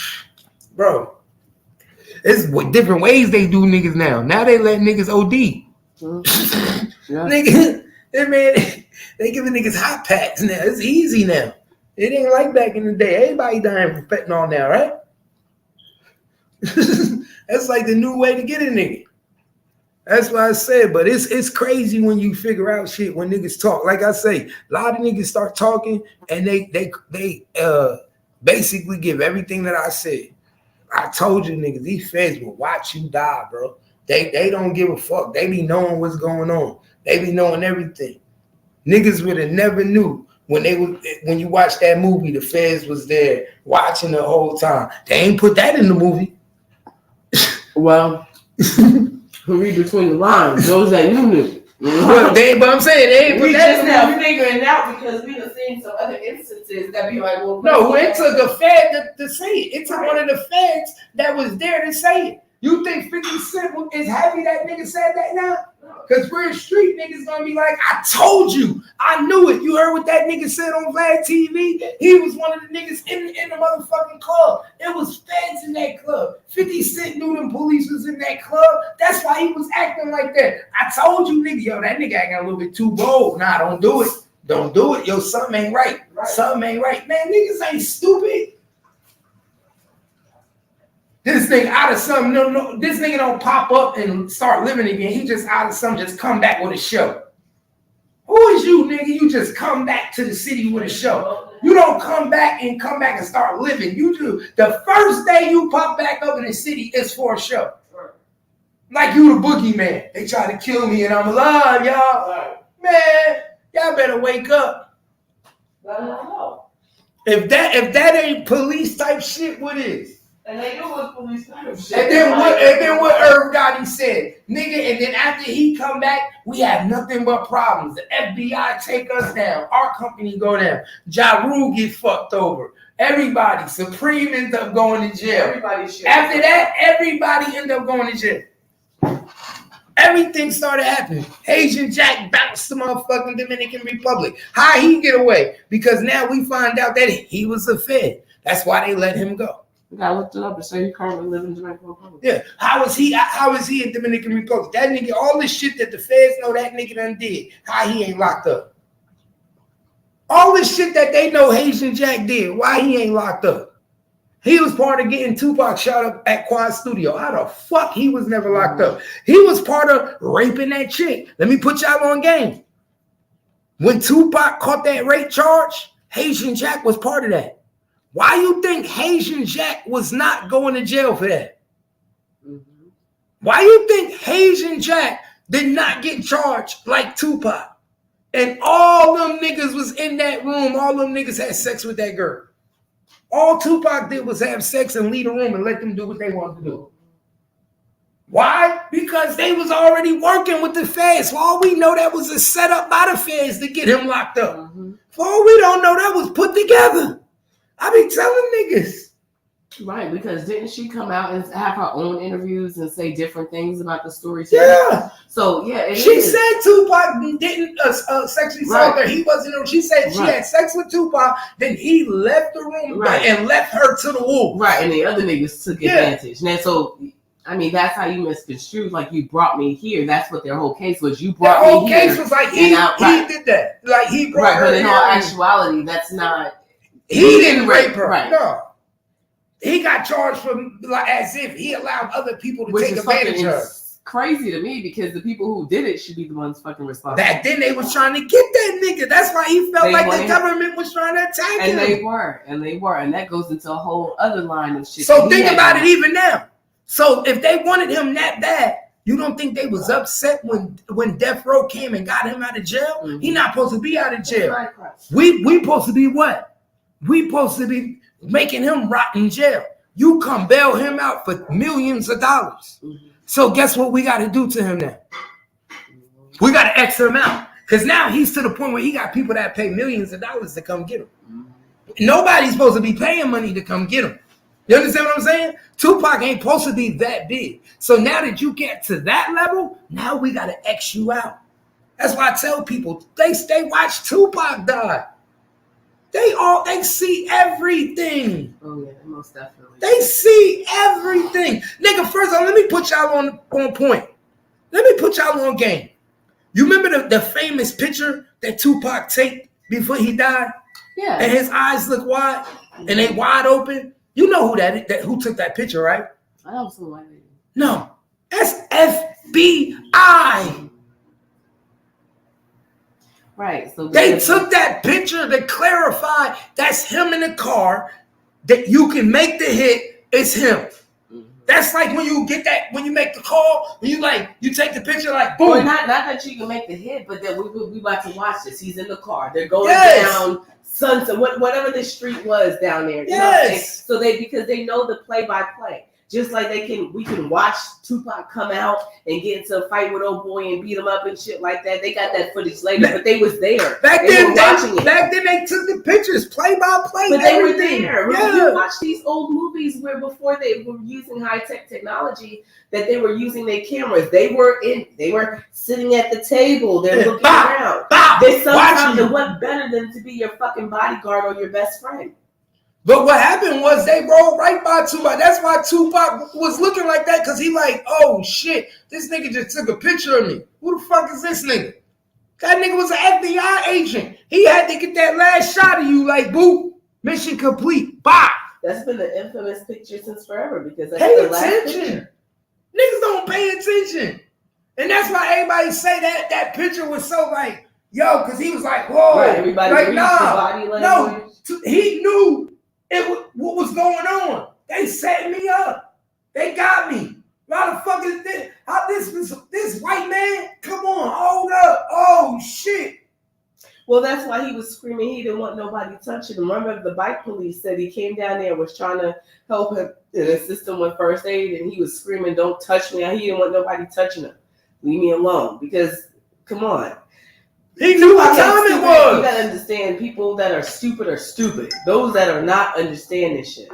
Bro. It's different ways they do niggas now. Now they let niggas OD. Nigga, man, they giving niggas hot packs now. It's easy now. It ain't like back in the day. Everybody dying from fentanyl now, right? That's like the new way to get a nigga. That's what I said. But it's crazy when you figure out shit when niggas talk. Like I say, a lot of niggas start talking and they basically give everything that I said. I told you niggas, these feds will watch you die, bro. They don't give a fuck. They be knowing what's going on. They be knowing everything. Niggas would have never knew when you watch that movie, the feds was there watching the whole time. They ain't put that in the movie. Well, read between the lines. Those that knew. But I'm saying they ain't put We that just in the now movie. figuring it out because we have seen some other instances that be like, well, No, it took a fed to say it. It took one of the feds that was there to say it. You think 50 Cent is happy that nigga said that now? Because we're street niggas gonna be like, I told you, I knew it. You heard what that nigga said on Vlad TV? He was one of the niggas in the motherfucking club. It was feds in that club. 50 Cent knew them police was in that club. That's why he was acting like that. I told you, nigga, yo, that nigga acting a little bit too bold. Nah, don't do it. Don't do it. Yo, something ain't right. Something ain't right. Man, niggas ain't stupid. This nigga out of something, no, this nigga don't pop up and start living again. He just out of something, just come back with a show. Who is you, nigga? You just come back to the city with a show. You don't come back and start living. You do. The first day you pop back up in the city is for a show. Like you the boogeyman. They try to kill me and I'm alive, y'all. Man, y'all better wake up. If that ain't police type shit, what is? And they knew what police type shit. And then what Irv Gotti said, nigga, and then after he come back, we have nothing but problems. The FBI take us down. Our company go down. Ja Rule get fucked over. Everybody, Supreme ends up going to jail. After that, everybody end up going to jail. Everything started happening. Haitian Jack bounced the motherfucking Dominican Republic. How he get away? Because now we find out that he was a Fed. That's why they let him go. I looked it up and say you currently live in Dominican Republic. Yeah. How is he in Dominican Republic? That nigga, all this shit that the feds know that nigga done did. How he ain't locked up? All this shit that they know Haitian Jack did. Why he ain't locked up? He was part of getting Tupac shot up at Quad Studio. How the fuck he was never locked up? He was part of raping that chick. Let me put y'all on game. When Tupac caught that rape charge, Haitian Jack was part of that. Why you think Haitian Jack was not going to jail for that? Mm-hmm. Why you think Haitian Jack did not get charged like Tupac? And all them niggas was in that room. All them niggas had sex with that girl. All Tupac did was have sex and leave the room and let them do what they wanted to do. Why? Because they was already working with the feds. For all we know, that was a setup by the feds to get him locked up. Mm-hmm. For all we don't know, that was put together. I be telling niggas. Right, because didn't she come out and have her own interviews and say different things about the story? Yeah. So, yeah. She said Tupac didn't sexually assault her. He wasn't. She said she had sex with Tupac, then he left the room and left her to the wolves. Right, and the other niggas took advantage. And so, I mean, that's how you misconstrued. Like, you brought me here. That's what their whole case was. You brought me here. The whole case was like, he did that. Like, he brought her but in here. all actuality, that's not... He didn't rape her. Right. No. He got charged for like as if he allowed other people to take advantage of her. Crazy to me because the people who did it should be the ones fucking responsible. Back then they was trying to get that nigga. That's why he felt like the government was trying to attack him. And they were. And that goes into a whole other line of shit. So think about it even now. So if they wanted him that bad, you don't think they was upset when Death Row came and got him out of jail? Mm-hmm. He not supposed to be out of jail. We supposed to be what? We supposed to be making him rot in jail. You come bail him out for millions of dollars. Mm-hmm. So guess what we got to do to him now? We got to X him out. Because now he's to the point where he got people that pay millions of dollars to come get him. Mm-hmm. Nobody's supposed to be paying money to come get him. You understand what I'm saying? Tupac ain't supposed to be that big. So now that you get to that level, now we got to X you out. That's why I tell people, they watch Tupac die. They see everything. Oh yeah, most definitely. They see everything. Nigga, first of all, let me put y'all on point. Let me put y'all on game. You remember the famous picture that Tupac took before he died? Yeah. And his eyes look wide and they wide open. You know who who took that picture, right? I don't see why. No. That's FBI. Right. So They took that picture to clarify that's him in the car, that you can make the hit, it's him. That's like when you get that, when you make the call, and you take the picture like boom. Well, not that you can make the hit, but that we about to watch this. He's in the car. They're going down Sunset, whatever the street was down there. You know what I'm saying? So because they know the play-by-play. Just like we can watch Tupac come out and get into a fight with old boy and beat him up and shit like that. They got that footage later, but they was there. Back then they took the pictures play by play. But they were there. Yeah. You watch these old movies where before they were using high-tech technology, that they were using their cameras. They were sitting at the table. They're looking around. There's sometimes it wasn't better than to be your fucking bodyguard or your best friend. But what happened was they rolled right by Tupac. That's why Tupac was looking like that, because he like, oh shit, this nigga just took a picture of me. Who the fuck is this nigga? That nigga was an FBI agent. He had to get that last shot of you like, boop, mission complete, bye. That's been the infamous picture since forever, because that's pay the last attention. Picture. Niggas don't pay attention. And that's why everybody say that picture was so like, yo, because he was like, whoa. Right, everybody like, reads the body language. No, he knew what was going on. They set me up. They got me. Why the fuck is this? How this white man? Come on, hold up. Oh shit. Well, that's why he was screaming. He didn't want nobody touching him. Remember, the bike police said he came down there, was trying to help him and assist him with first aid, and he was screaming, "Don't touch me!" He didn't want nobody touching him. Leave me alone. Because, come on. He knew what time it was. You gotta understand, people that are stupid. Those that are not understand this shit.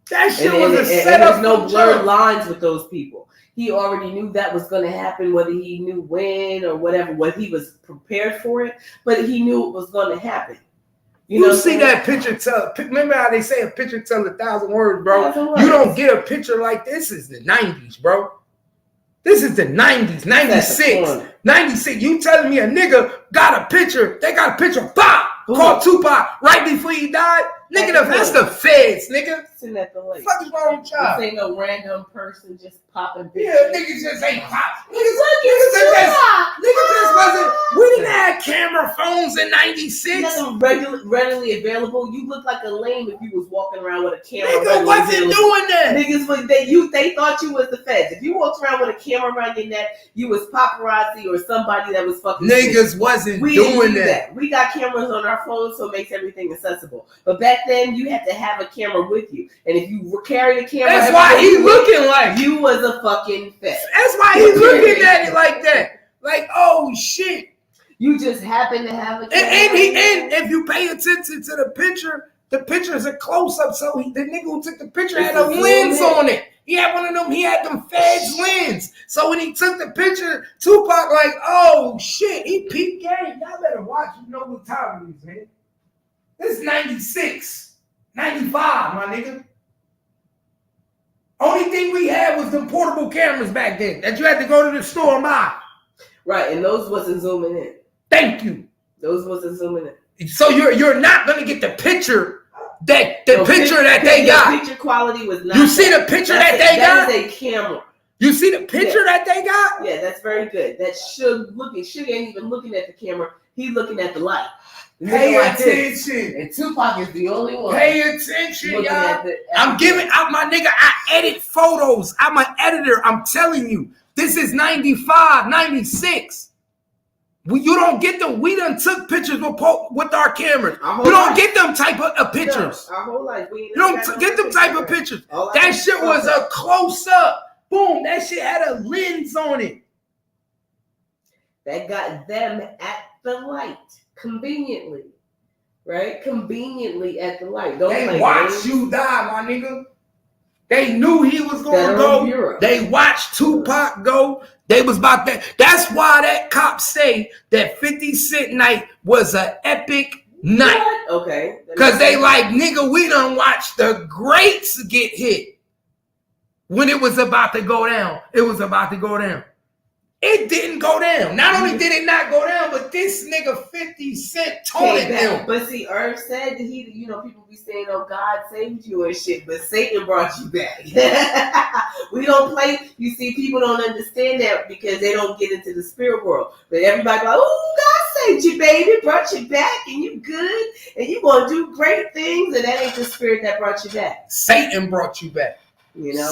That shit was a setup. There's no blurred lines with those people. He already knew that was going to happen, whether he knew when or whatever, whether he was prepared for it, but he knew it was going to happen. You see that picture remember how they say a picture tells 1,000 words, bro? You don't get a picture like this. Is the 90s, bro. This is the 90s, 96. 96. You telling me a nigga got a picture, they got a picture, called Tupac right before he died? Nigga, that's the feds, nigga. Sitting at the lake. What the fuck is wrong with y'all? This ain't no random person just popping pictures. Yeah, niggas just ain't pop. Niggas just wasn't. We didn't have camera phones in 96. Nothing readily available. You look like a lame if you was walking around with a camera. Nigga wasn't doing that. Niggas they thought you was the feds. If you walked around with a camera around your neck, you was paparazzi or somebody that was fucking. Niggas wasn't doing that. We got cameras on our phones, so it makes everything accessible. But back then, you had to have a camera with you, and if you carried a camera, that's why he looking like you was a fucking fed. That's why he looking at it like that. Like, oh shit. You just happen to have a camera. And if you pay attention to the picture is a close-up, so the nigga who took the picture had a lens on it. He had one of them, he had them feds lens. So when he took the picture, Tupac like, oh shit, he peeped game. Y'all better watch, you know what time it is, man. This is 96, 95, my nigga. Only thing we had was them portable cameras back then that you had to go to the store and buy. Right, and those wasn't zooming in. Thank you. Those wasn't zooming in. So you're not gonna get the picture that they got. The picture quality was not. You see the picture that they got? That is a camera. You see the picture that they got? Yeah, that's very good. That Suge ain't even looking at the camera. He's looking at the light. Pay attention. And Tupac is the only one. Pay attention, y'all. I'm giving out my nigga. I edit photos. I'm an editor. I'm telling you. This is 95, 96. You don't get them. We done took pictures with our cameras. You don't get them type of pictures. No, our whole life. You don't get them type of pictures. That shit was a close-up. Boom. That shit had a lens on it. That got them at the light. Conveniently. Right? Conveniently at the light. They watched you die, my nigga. They knew he was going to go. They watched Tupac go. They was about that. That's why that cop say that 50 Cent night was an epic night. What? Okay. Because they like, nigga, we done watched the greats get hit. When it was about to go down. It was about to go down. It didn't go down. Not only did it not go down, but this nigga 50 Cent told it down. But see, Irv said that he, people be saying, "Oh, God saved you and shit," but Satan brought you back. We don't play. You see, people don't understand that because they don't get into the spirit world. But everybody like, "Oh, God saved you, baby, brought you back, and you good, and you gonna do great things," and that ain't the spirit that brought you back. Satan brought you back.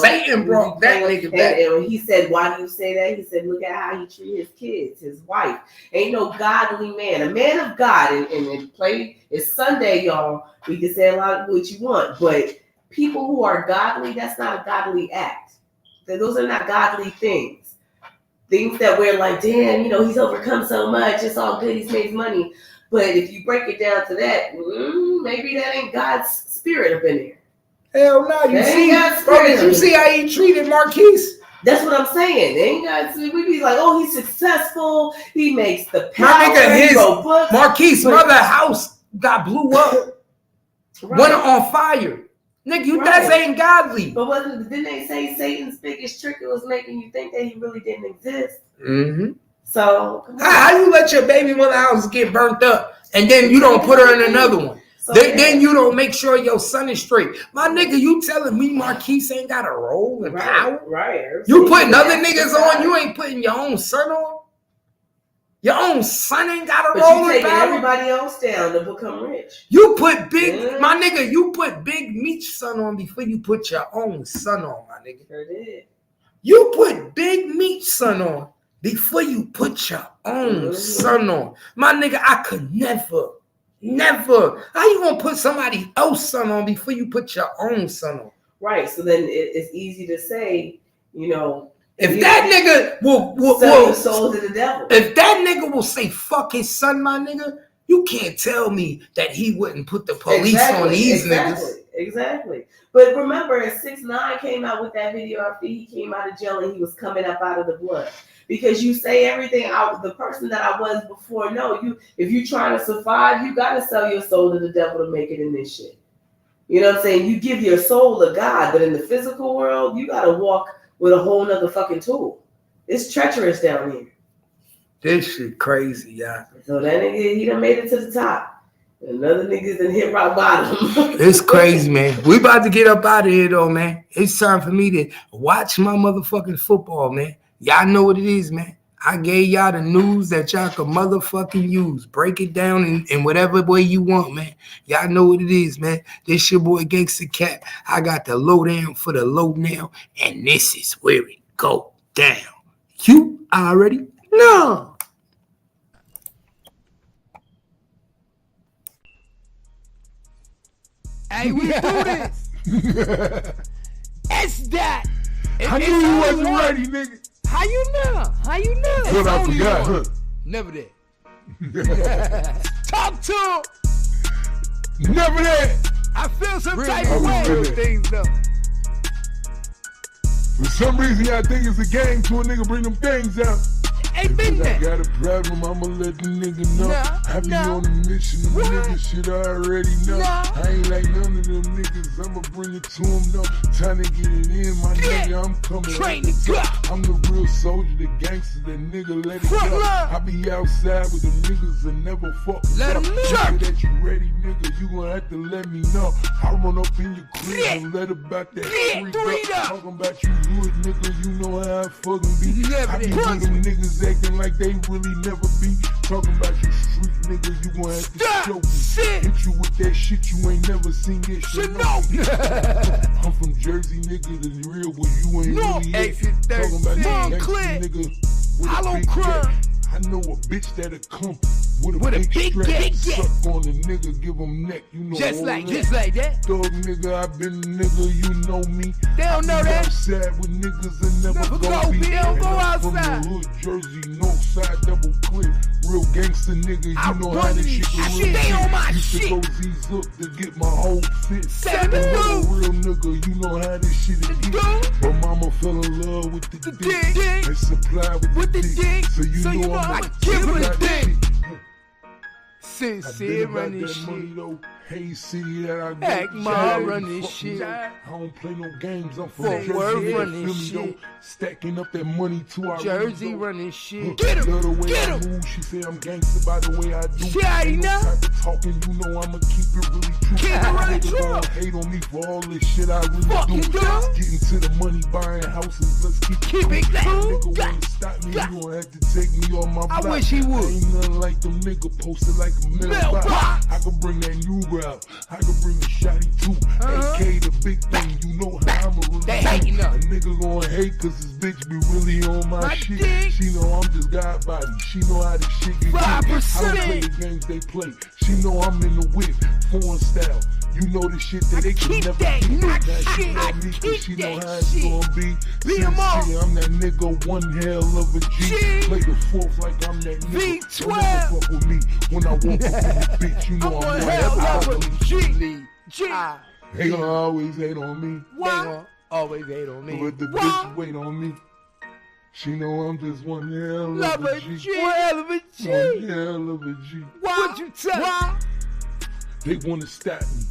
Satan brought that nigga back. And he said, "Why do you say that?" He said, "Look at how he treated his kids, his wife. Ain't no godly man, a man of God." And play. It's Sunday, y'all. We can say a lot of what you want, but people who are godly, that's not a godly act. Those are not godly things. Things that we're like, damn, he's overcome so much. It's all good. He's made money. But if you break it down to that, maybe that ain't God's spirit up in there. Hell no, you see how he treated Marquise? That's what I'm saying. They ain't got. We be like, oh, he's successful. He makes the power. My nigga, Marquise' mother house got blew up. Right. Went on fire. Nigga, that ain't godly. But didn't they say Satan's biggest trick was making you think that he really didn't exist? Mm-hmm. So how you let your baby mother house get burnt up and then you don't put her in another one? So then you don't make sure your son is straight. My nigga, you telling me Marquise ain't got a role in power? Right. You putting other niggas on, you ain't putting your own son on? Your own son ain't got a role in power? You everybody else down to become rich. You put my nigga, you put Big Meech's son on before you put your own son on, my nigga. Sure did. You put Big Meech's son on before you put your own son on. My nigga, I could never. How you gonna put somebody else's son on before you put your own son on? Right. So then it's easy to say, if that nigga will sell your soul to the devil. If that nigga will say fuck his son, my nigga, you can't tell me that he wouldn't put the police on these niggas. Exactly. But remember, 6ix9ine came out with that video after he came out of jail and he was coming up out of the blood. Because you say everything out, the person that I was before. No, if you're trying to survive, you gotta sell your soul to the devil to make it in this shit. You know what I'm saying? You give your soul to God, but in the physical world, you gotta walk with a whole nother fucking tool. It's treacherous down here. This shit crazy, y'all. So that nigga, he done made it to the top. Another nigga's in hit rock bottom. It's crazy, man. We about to get up out of here, though, man. It's time for me to watch my motherfucking football, man. Y'all know what it is, man. I gave y'all the news that y'all could motherfucking use. Break it down in whatever way you want, man. Y'all know what it is, man. This your boy Gangsta Cat. I got the lowdown for the low now, and this is where it go down. You already know. Hey, we do this. It's that. I knew you wasn't ready, nigga. How you know? What I forgot, huh? Never that. Talk to him. Never that. I feel some type of way with things though. For some reason, y'all think it's a game to a nigga bring them things out. Ain't been I that. got a problem, I'ma let the nigga know. I be on a mission, the nigga shit I already know. I ain't like none of them niggas, I'ma bring it to them though. Time to get it in, my nigga, I'm coming. Train the gut. I'm the real soldier, the gangster, the nigga, let it go. I be outside with them niggas and never fuck. Let them know that you ready, nigga, you gon' have to let me know. I run up in your crib and let about that freak up. Talking about you good, nigga, you know how I fucking be. I be with them niggas acting like they really never be. Talking about you street niggas, you gon' have to show me. Hit you with that shit, you ain't never seen this shit. I'm from Jersey, nigga, the real one, you ain't really it. Talking about you gangsta nigga with a big jack. I know a bitch that'll come with a big strap. Suck on a nigga, give him neck, you know. Just like that. Dog nigga, I been a nigga, you know me. They don't know that. Outside with niggas and never go be. They don't go From outside. the hood, Jersey, north side, double clip. Real gangster nigga, you know how this shit go real. Stay on my Used shit. to go Z's up to get my whole fit. 72. Real nigga, you know how this shit is. But mama fell in love with the dick. And supply with the dick. So you know I'm I give her the dick. Sincere running money shit. though. Hey, city that I go. Act Ma Jay, running fuck shit. me up. I don't play no games. I'm from Fort Jersey. Worth yeah, running feel me, shit. though. Stacking up that money too. I Jersey really go. running shit. Get him! Love the way I move. She say I'm gangster by the way I do. She already Ain't no know. type of talking, you know I'ma keep it really true. Keep it really Niggas true. gon' hate on me for all this shit I really Fucking do. do. Getting to the money, buying houses, let's keep it cool. Nigga wanna stop me, you gon' have to take me on my I block. wish he would. Ain't nothing like them nigga posted like a mailbox. Mailbox. I can bring that new route. I can bring the shotty too. AK the big thing, you know how I'ma really They do. hating up. A nigga gon' hate cause this bitch be really on my shit. dick. She know I'm just God body. She know how this shit get 5%. I don't play the games they play. She know I'm in the whip, foreign style. You know the shit that they can keep never that get. knock Now she shit. love I me 'cause keep she know that how it's shit. gonna be. Beat 'em all. Sincere, I'm that nigga, one hell of a G. G. Play the fourth like I'm that nigga. V12. Don't ever fuck with me when I walk up in this bitch. You know I'm I'm one one hell of a G. They gonna always hate on me, They gon' always hate on me. but the bitch wait on me. She know I'm just one hell Love of a a G. G. One hell of a G. One hell of a G. What you tell me? They wanna stop me.